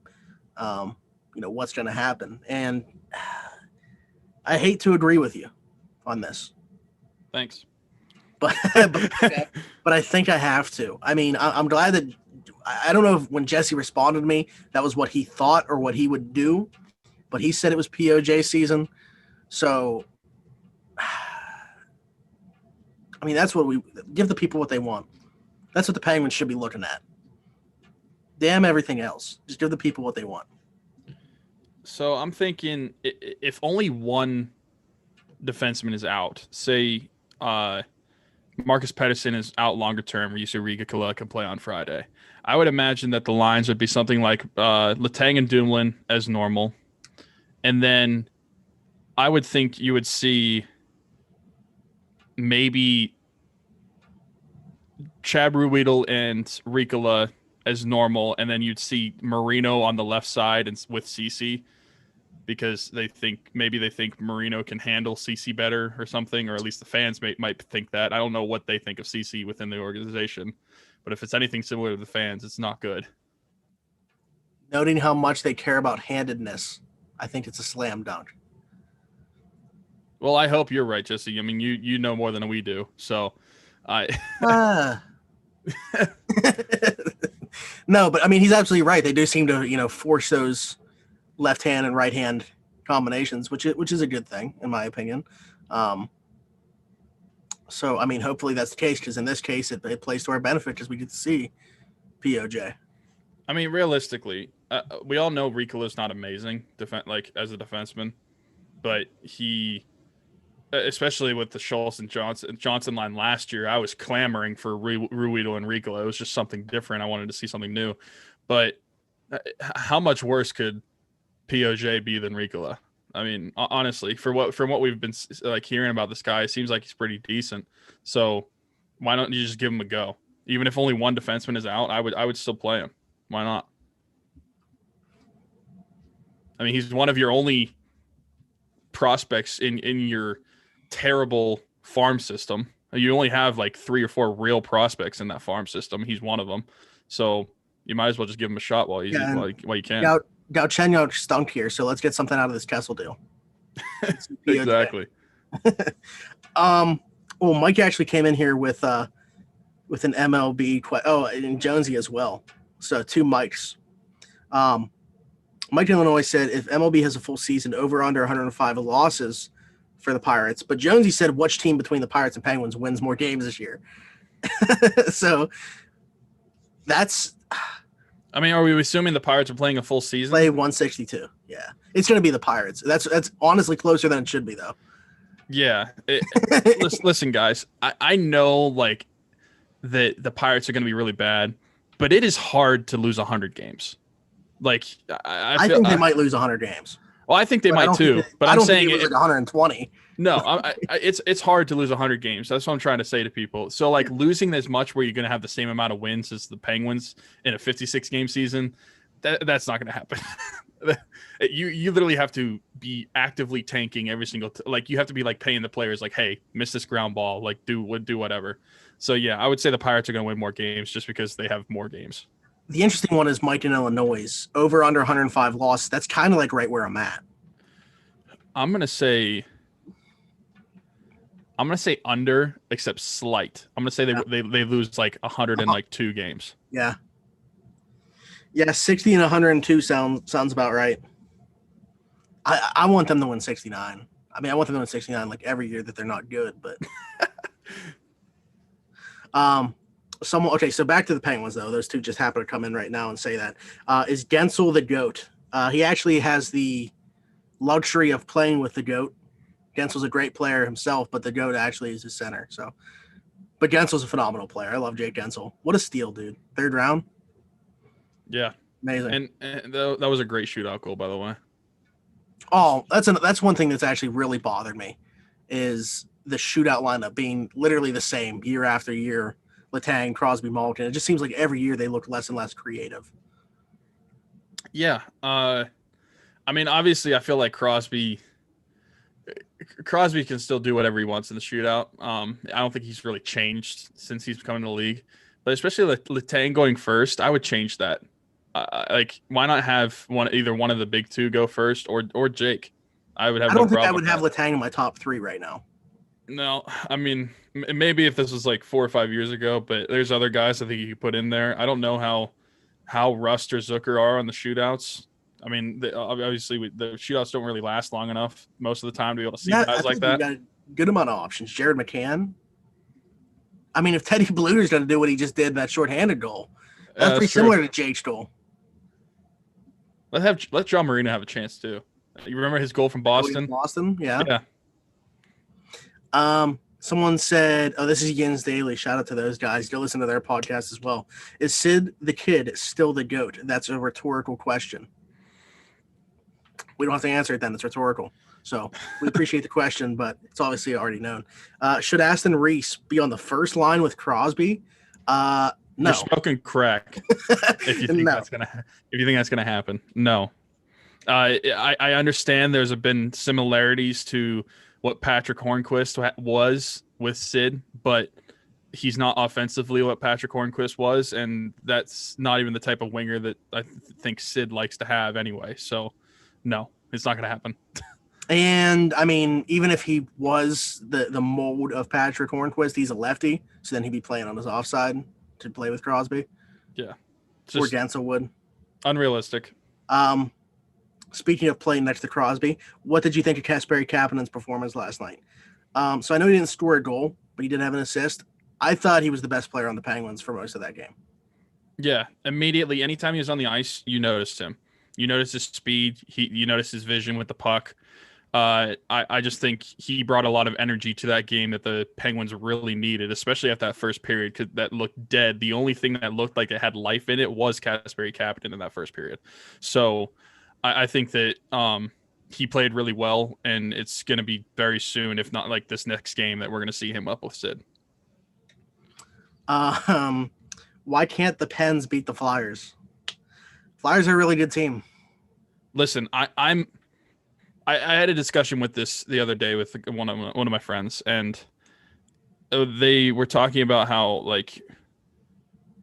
what's going to happen. And I hate to agree with you on this. Thanks. But I think I have to. I mean, I'm glad that I don't know if when Jesse responded to me, that was what he thought or what he would do, but he said it was POJ season. So, I mean, that's what we give the people what they want. That's what the Penguins should be looking at. Damn everything else. Just give the people what they want. So I'm thinking if only one defenseman is out, say Marcus Pedersen is out longer term, Risu Riikola can play on Friday. I would imagine that the lines would be something like Letang and Dumoulin as normal. And then I would think you would see maybe Chad Ruhwedel and Riikola as normal, and then you'd see Marino on the left side and with CC because they think Marino can handle CC better or something, or at least the fans might think that. I don't know what they think of CC within the organization, but if it's anything similar to the fans, it's not good. Noting how much they care about handedness, I think it's a slam dunk. Well, I hope you're right, Jesse. I mean, you know more than we do, so I. No, but I mean, he's absolutely right. They do seem to, force those left hand and right hand combinations, which is a good thing in my opinion. So I mean, hopefully that's the case because in this case, it plays to our benefit because we get to see POJ. I mean, realistically, we all know Ricola is not amazing, as a defenseman, but he. Especially with the Schultz and Johnson line last year, I was clamoring for Ruhwedel and Ricola. It was just something different. I wanted to see something new. But how much worse could POJ be than Ricola? I mean, honestly, from what we've been hearing about this guy, it seems like he's pretty decent. So why don't you just give him a go? Even if only one defenseman is out, I would still play him. Why not? I mean, he's one of your only prospects in your terrible farm system. You only have 3 or 4 real prospects in that farm system. He's one of them, so you might as well just give him a shot while you can. Galchenyuk stunk here, so let's get something out of this Kessel deal. Exactly. Well, Mike actually came in here with an MLB and Jonesy as well. So 2 Mikes. Mike Illinois said if MLB has a full season, over under 105 losses for the Pirates. But Jonesy said which team between the Pirates and Penguins wins more games this year. So that's. I mean, are we assuming the Pirates are playing a full season? Play 162. Yeah, it's going to be the Pirates. That's honestly closer than it should be, though. Yeah. Listen, guys. I know that the Pirates are going to be really bad, but it is hard to lose 100 games. I think they might lose 100 games. Well, I think they might too. But I'm saying it's 120. No, it's hard to lose 100 games. That's what I'm trying to say to people. So losing as much where you're going to have the same amount of wins as the Penguins in a 56 game season, that's not going to happen. You literally have to be actively tanking every single like you have to be like paying the players like, hey, miss this ground ball, like do whatever. So yeah, I would say the Pirates are going to win more games just because they have more games. The interesting one is Mike in Illinois over under 105 losses. That's kind of like right where I'm at. I'm gonna say under, except slight. I'm gonna say they lose like 102 games. Yeah. Yeah, 60 and 102 sounds about right. I want them to win 69. I mean, I want them to win 69 like every year that they're not good, but okay, so back to the Penguins though. Those two just happen to come in right now and say that. Is Gensel the GOAT? He actually has the luxury of playing with the GOAT. Gensel's a great player himself, but the GOAT actually is his center. So, but Gensel's a phenomenal player. I love Jake Gensel. What a steal, dude! 3rd round. Yeah, amazing. And that was a great shootout goal, by the way. Oh, that's one thing that's actually really bothered me, is the shootout lineup being literally the same year after year. Letang, Crosby, Malkin. It just seems like every year they look less and less creative. Yeah. I mean, obviously, I feel like Crosby can still do whatever he wants in the shootout. I don't think he's really changed since he's come in the league, but especially Letang going first, I would change that. Like, why not have either one of the big two go first, or Jake? I would have. I don't think I would have Letang in my top 3 right now. No, I mean, maybe if this was like 4 or 5 years ago, but there's other guys I think you could put in there. I don't know how Rust or Zucker are on the shootouts. I mean, obviously the shootouts don't really last long enough most of the time to be able to see guys like that. Got a good amount of options. Jared McCann. I mean, if Teddy Bluter's going to do what he just did in that shorthanded goal, that's pretty similar to Jake's goal. Let John Marino have a chance too. You remember his goal from Boston? Boston, yeah. Someone said, "Oh, this is Yins Daily. Shout out to those guys. Go listen to their podcast as well." Is Sid the Kid still the GOAT? That's a rhetorical question. We don't have to answer it then. It's rhetorical. So we appreciate the question, but it's obviously already known. Should Aston Reese be on the first line with Crosby? No. You're smoking crack. If you think that's gonna happen, no. I understand there's been similarities to what Patrick Hornquist was with Sid, but he's not offensively what Patrick Hornquist was, and that's not even the type of winger that I think Sid likes to have anyway. So, no, it's not going to happen. And, I mean, even if he was the mold of Patrick Hornquist, he's a lefty, so then he'd be playing on his offside to play with Crosby. Yeah. Or Gensel would. Unrealistic. Speaking of playing next to Crosby, what did you think of Kasperi Kapanen's performance last night? So I know he didn't score a goal, but he did have an assist. I thought he was the best player on the Penguins for most of that game. Yeah, immediately, anytime he was on the ice, you noticed him. You noticed his speed. You noticed his vision with the puck. I just think he brought a lot of energy to that game that the Penguins really needed, especially at that first period, because that looked dead. The only thing that looked like it had life in it was Kasperi Kapanen in that first period. So I think that he played really well, and it's going to be very soon, if not like this next game, that we're going to see him up with Sid. Why can't the Pens beat the Flyers? Flyers are a really good team. Listen, I had a discussion with this the other day with one of my friends, and they were talking about how like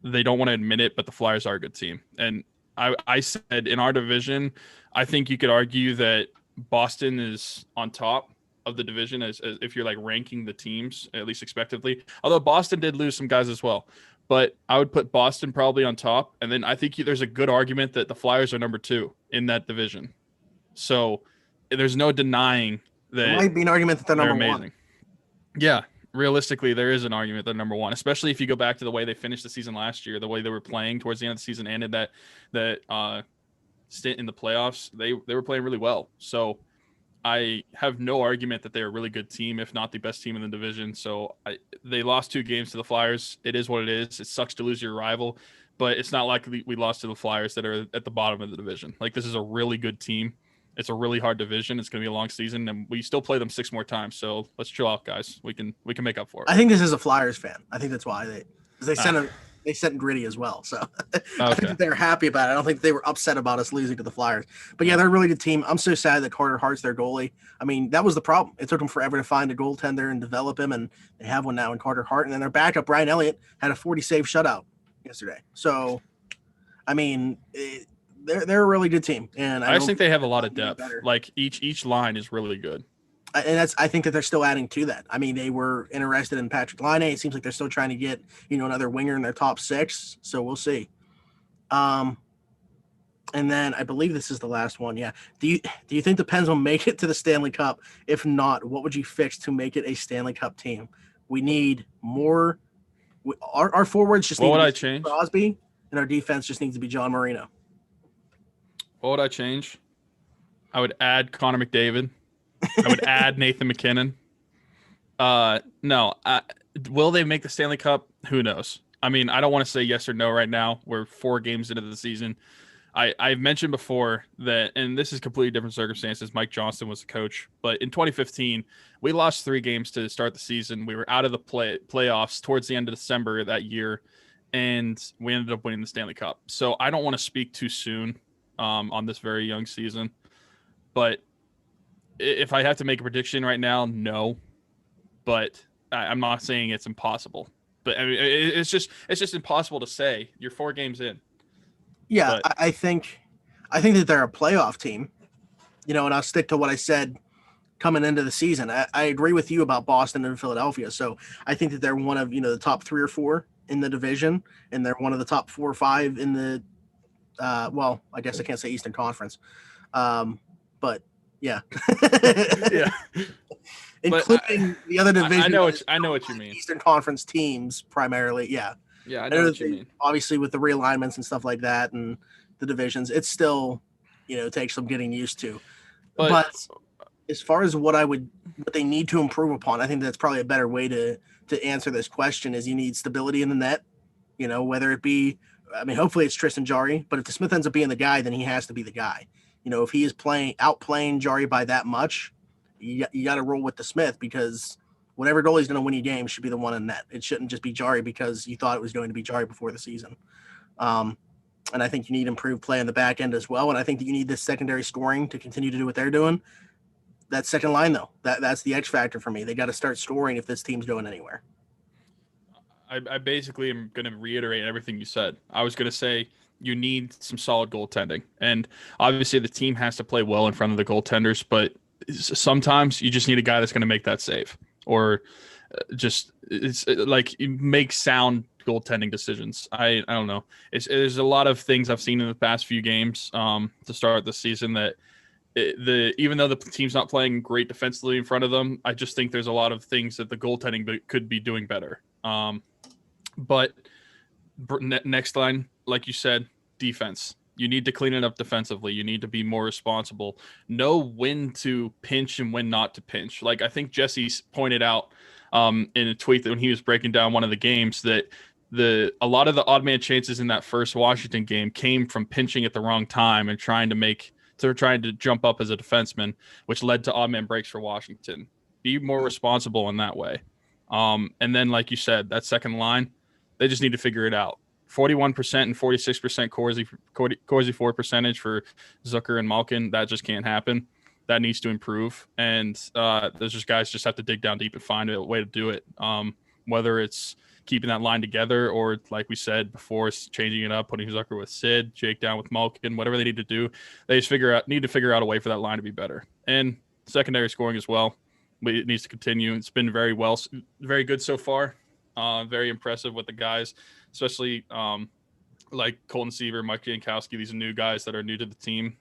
they don't want to admit it, but the Flyers are a good team. And I said in our division, I think you could argue that Boston is on top of the division as if you're like ranking the teams, at least expectedly. Although Boston did lose some guys as well. But I would put Boston probably on top. And then I think there's a good argument that the Flyers are number 2 in that division. So there's no denying that. There might be an argument that they're number amazing. 1. Yeah. Realistically, there is an argument they're number 1, especially if you go back to the way they finished the season last year, the way they were playing towards the end of the season and in that stint in the playoffs. They were playing really well. So I have no argument that they're a really good team, if not the best team in the division. So they lost 2 games to the Flyers. It is what it is. It sucks to lose your rival, but it's not like we lost to the Flyers that are at the bottom of the division. Like, this is a really good team. It's a really hard division. It's going to be a long season, and we still play them 6 more times. So let's chill out, guys. We can make up for it. I think this is a Flyers fan. I think that's why they sent they sent Gritty as well. So I think Okay. that they're happy about it. I don't think they were upset about us losing to the Flyers. But yeah, they're a really good team. I'm so sad that Carter Hart's their goalie. I mean, that was the problem. It took them forever to find a goaltender and develop him, and they have one now in Carter Hart. And then their backup, Brian Elliott, had a 40 save shutout yesterday. So, I mean, they're a really good team. And I just think they have a lot of they'll depth. get better. Like each line is really good. And I think that they're still adding to that. I mean, they were interested in Patrick Laine. It seems like they're still trying to get, another winger in their top 6. So we'll see. And then I believe this is the last one. Yeah. Do you think the Pens will make it to the Stanley Cup? If not, what would you fix to make it a Stanley Cup team? We need more. Our forwards just What need would to be I change? Crosby, and our defense just needs to be John Marino. What would I change? I would add Connor McDavid. I would add Nathan McKinnon. No. Will they make the Stanley Cup? Who knows? I mean, I don't want to say yes or no right now. We're 4 games into the season. I've mentioned before that, and this is completely different circumstances. Mike Johnston was the coach, but in 2015, we lost 3 games to start the season. We were out of the playoffs towards the end of December that year, and we ended up winning the Stanley Cup. So I don't want to speak too soon on this very young season, but if I have to make a prediction right now, no. But I'm not saying it's impossible. But I mean, it's just impossible to say. You're 4 games in. Yeah, But I think that they're a playoff team. And I'll stick to what I said coming into the season. I agree with you about Boston and Philadelphia. So I think that they're one of the top 3 or 4 in the division, and they're one of the top 4 or 5 in the. Well, I guess I can't say Eastern Conference, but yeah. yeah, Including the other division. I know what you mean. Eastern Conference teams primarily. Yeah. Yeah, I know what you mean. Obviously, with the realignments and stuff like that, and the divisions, it's still, takes some getting used to. But as far as what they need to improve upon, I think that's probably a better way to answer this question. Is you need stability in the net. Whether it be, I mean, hopefully it's Tristan Jarry, but if the Smith ends up being the guy, then he has to be the guy. If he is outplaying Jarry by that much, you got to roll with the Smith, because whatever goalie's going to win you games should be the one in net. It shouldn't just be Jarry because you thought it was going to be Jarry before the season. And I think you need improved play on the back end as well. And I think that you need this secondary scoring to continue to do what they're doing. That second line, though, that's the X factor for me. They got to start scoring if this team's going anywhere. I basically am going to reiterate everything you said. I was going to say you need some solid goaltending. And obviously the team has to play well in front of the goaltenders, but sometimes you just need a guy that's going to make that save, or just make sound goaltending decisions. I don't know. There's a lot of things I've seen in the past few games to start the season that even though the team's not playing great defensively in front of them, I just think there's a lot of things that the goaltending could be doing better. But next line, like you said, defense. You need to clean it up defensively. You need to be more responsible. Know when to pinch and when not to pinch. Like I think Jesse pointed out in a tweet that when he was breaking down one of the games that a lot of the odd man chances in that first Washington game came from pinching at the wrong time and trying to jump up as a defenseman, which led to odd man breaks for Washington. Be more responsible in that way. And then, like you said, that second line, they just need to figure it out. 41% and 46% Corsi for percentage for Zucker and Malkin. That just can't happen. That needs to improve. And those just guys just have to dig down deep and find a way to do it. Whether it's keeping that line together or, like we said before, changing it up, putting Zucker with Sid, Jake down with Malkin, whatever they need to do, they just need to figure out a way for that line to be better. And secondary scoring as well. It needs to continue. It's been very good so far. Very impressive with the guys, especially like Colton Seaver, Mike Jankowski. These are new guys that are new to the team.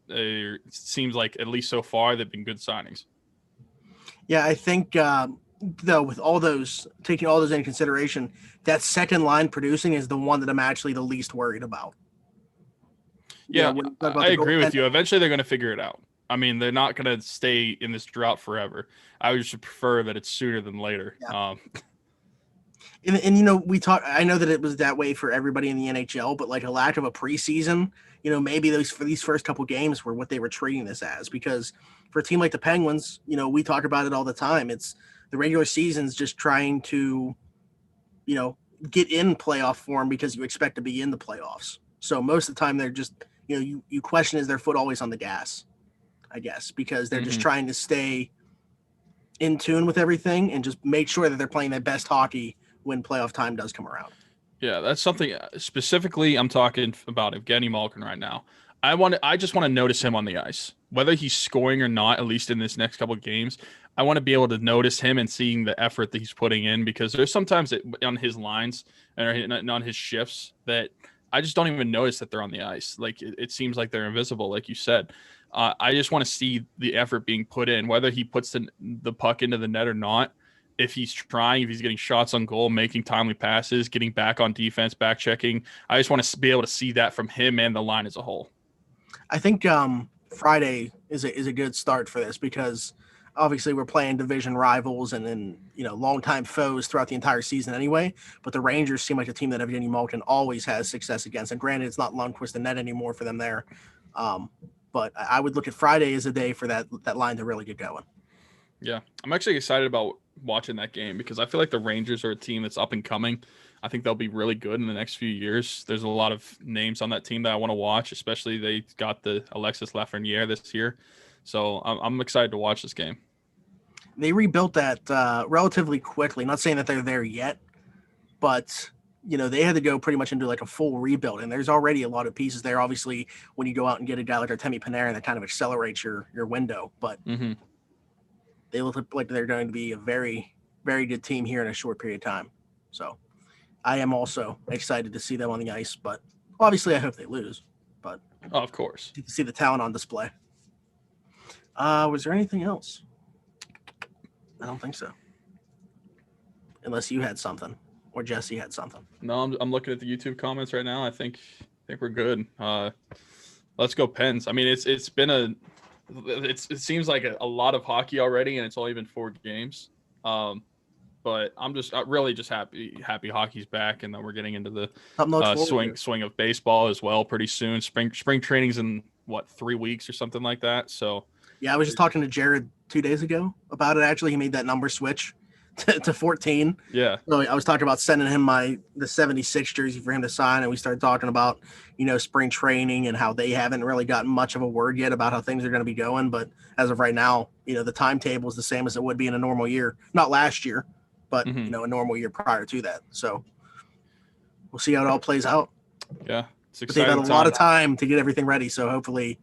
It seems like, at least so far, they've been good signings. Yeah, I think though, with taking all those into consideration, that second line producing is the one that I'm actually the least worried about. Yeah, I agree with you. Eventually, they're going to figure it out. I mean, they're not going to stay in this drought forever. I would just prefer that it's sooner than later. Yeah. And we talk. I know that it was that way for everybody in the NHL, but like a lack of a preseason, maybe for these first couple games were what they were treating this as. Because for a team like the Penguins, we talk about it all the time. It's the regular season's just trying to, get in playoff form because you expect to be in the playoffs. So most of the time they're just, you question, is their foot always on the gas, I guess, because they're just trying to stay in tune with everything and just make sure that they're playing their best hockey when playoff time does come around. Yeah, that's something specifically I'm talking about Evgeny Malkin right now. I just want to notice him on the ice, whether he's scoring or not. At least in this next couple of games, I want to be able to notice him and seeing the effort that he's putting in, because there's sometimes on his lines and on his shifts that I just don't even notice that they're on the ice. Like it seems like they're invisible, like you said. I just want to see the effort being put in, whether he puts the puck into the net or not. If he's trying, if he's getting shots on goal, making timely passes, getting back on defense, back checking. I just want to be able to see that from him and the line as a whole. I think Friday is a good start for this, because obviously we're playing division rivals and then, longtime foes throughout the entire season anyway. But the Rangers seem like a team that Evgeny Malkin always has success against. And granted, it's not Lundqvist and net anymore for them there. But I would look at Friday as a day for that line to really get going. Yeah, I'm actually excited about watching that game, because I feel like the Rangers are a team that's up and coming. I think they'll be really good in the next few years. There's a lot of names on that team that I want to watch, especially they got the Alexis Lafreniere this year. So I'm excited to watch this game. They rebuilt that relatively quickly. Not saying that they're there yet, but they had to go pretty much into like a full rebuild, and there's already a lot of pieces there. Obviously, when you go out and get a guy like Artemi Panarin, that kind of accelerates your window. But they look like they're going to be a very, very good team here in a short period of time. So I am also excited to see them on the ice, but obviously I hope they lose. But of course, to see the talent on display. Was there anything else? I don't think so. Unless you had something, or Jesse had something. No, I'm looking at the YouTube comments right now. I think we're good. Let's go Pens. I mean, it seems like a lot of hockey already, and it's only been 4 games. But I'm really just happy hockey's back, and then we're getting into the swing of baseball as well pretty soon. Spring training's in 3 weeks or something like that. So yeah, I was just talking to Jared 2 days ago about it. Actually, he made that number switch to 14. Yeah. So I was talking about sending him the 76 jersey for him to sign, and we started talking about spring training and how they haven't really gotten much of a word yet about how things are going to be going. But as of right now, the timetable is the same as it would be in a normal year. Not last year, but a normal year prior to that. So we'll see how it all plays out. Yeah, it's exciting. But they've had a lot of time to get everything ready, so hopefully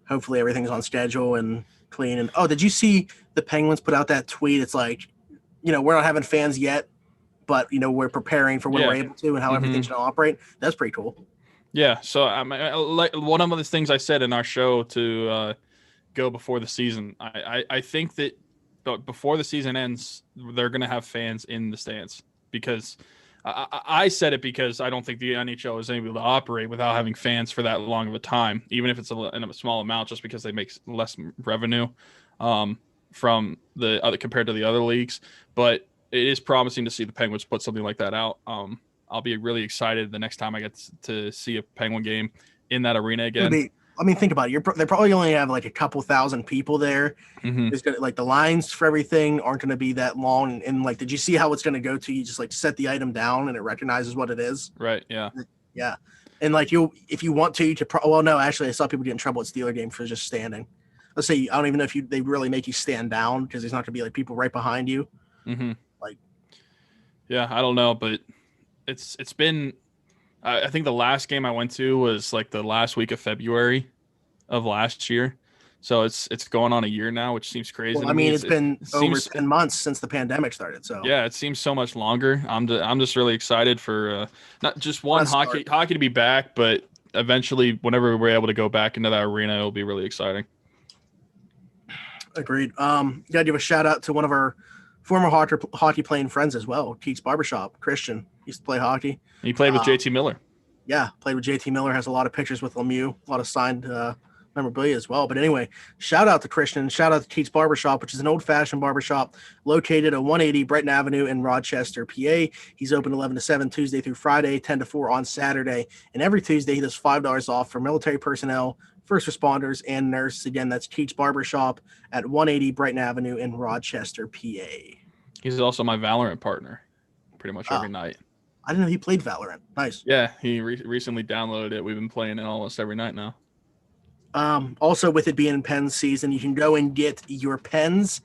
everything's on schedule and clean. And did you see the Penguins put out that tweet? It's like, we're not having fans yet, but we're preparing for when we're able to and how everything's going to operate. That's pretty cool. Yeah. So like one of the things I said in our show to go before the season, I think that before the season ends, they're going to have fans in the stands, because I said it because I don't think the NHL is able to operate without having fans for that long of a time, even if it's in a small amount, just because they make less revenue from the other compared to the other leagues. But it is promising to see the Penguins put something like that out. I'll be really excited the next time I get to see a Penguin game in that arena again. Think about it. They probably only have like a couple thousand people there. It's gonna, like, the lines for everything aren't going to be that long. And like, did you see how it's going to go to? You just like set the item down and it recognizes what it is. Right. Yeah. Yeah. And like if you want to, well, no, actually, I saw people get in trouble at Steeler game for just standing. Let's say, I don't even know if they really make you stand down, because there's not going to be like people right behind you. Like, yeah, I don't know, but it's been. I think the last game I went to was like the last week of February of last year. So it's going on a year now, which seems crazy. Well, I mean, it's been over 10 months since the pandemic started. So yeah, it seems so much longer. I'm just really excited for not just hockey to be back, but eventually whenever we're able to go back into that arena, it'll be really exciting. Agreed. Gotta give a shout out to one of our former hockey playing friends as well, Keats Barbershop. Christian used to play hockey. He played with JT Miller. Yeah, played with JT Miller. Has a lot of pictures with Lemieux, a lot of signed memorabilia as well. But anyway, shout out to Christian. Shout out to Keats Barbershop, which is an old-fashioned barbershop located at 180 Brighton Avenue in Rochester, PA. He's open 11 to 7 Tuesday through Friday, 10 to 4 on Saturday. And every Tuesday, he does $5 off for military personnel, first responders, and nurses. Again, that's Keats Barbershop at 180 Brighton Avenue in Rochester, PA. He's also my Valorant partner. pretty much Oh. every night. I didn't know he played Valorant. Nice. Yeah, he recently downloaded it. We've been playing it almost every night now. Also, with it being Pens season, you can go and get your Pens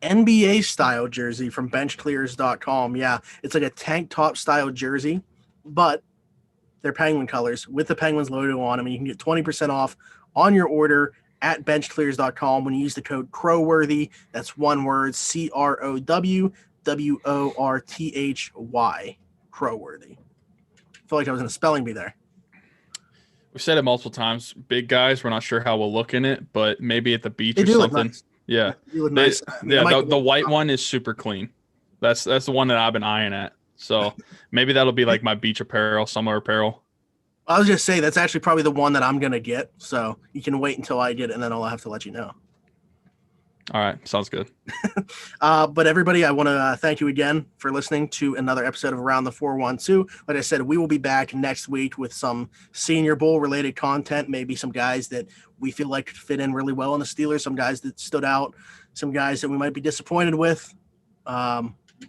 NBA style jersey from benchclears.com. Yeah, it's like a tank top style jersey, but they're Penguin colors with the Penguins logo on them. And you can get 20% off on your order at benchclears.com when you use the code Crowworthy. That's one word, CROWWORTHY, Crowworthy. I feel like I was in a spelling bee there. We've said it multiple times. Big guys, we're not sure how we'll look in it, but maybe at the beach They or do look something. nice. Yeah. They look They- nice. I mean, I Yeah, might- the white one is super clean. That's the one that I've been eyeing at. So maybe that'll be like my beach apparel, summer apparel. I was just say that's actually probably the one that I'm gonna get. So you can wait until I get it, and then I'll have to let you know. All right, sounds good. But everybody, I want to thank you again for listening to another episode of Around the 412. Like I said, we will be back next week with some Senior Bowl related content, maybe some guys that we feel like could fit in really well in the Steelers, some guys that stood out, some guys that we might be disappointed with.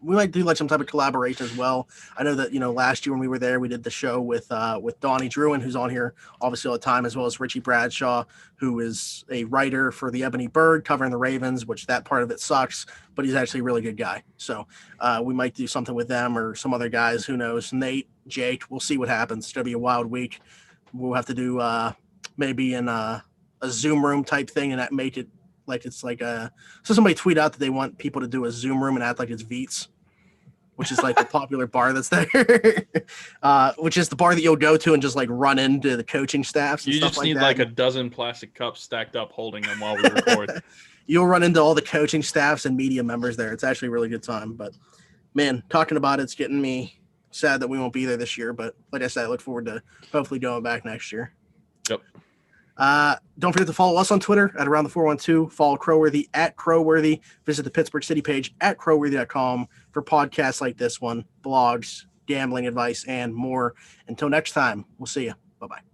We might do like some type of collaboration as well. I know that, last year when we were there, we did the show with Donnie Druin, who's on here obviously all the time, as well as Richie Bradshaw, who is a writer for the Ebony Bird covering the Ravens, which that part of it sucks, but he's actually a really good guy. So we might do something with them or some other guys. Who knows? Nate, Jake, we'll see what happens. It's going to be a wild week. We'll have to do maybe in a Zoom room type thing and that make it like it's like so somebody tweet out that they want people to do a Zoom room and act like it's Veets, which is like a popular bar that's there, which is the bar that you'll go to and just like run into the coaching staffs. And You stuff just like need that. like a dozen plastic cups stacked up holding them while we record. You'll run into all the coaching staffs and media members there. It's actually a really good time. But man, talking about it's getting me sad that we won't be there this year. But like I said, I look forward to hopefully going back next year. Yep. Don't forget to follow us on Twitter at Around the 412. Follow Crowworthy at Crowworthy. Visit the Pittsburgh City page at crowworthy.com for podcasts like this one, blogs, gambling advice, and more. Until next time, we'll see you. Bye-bye.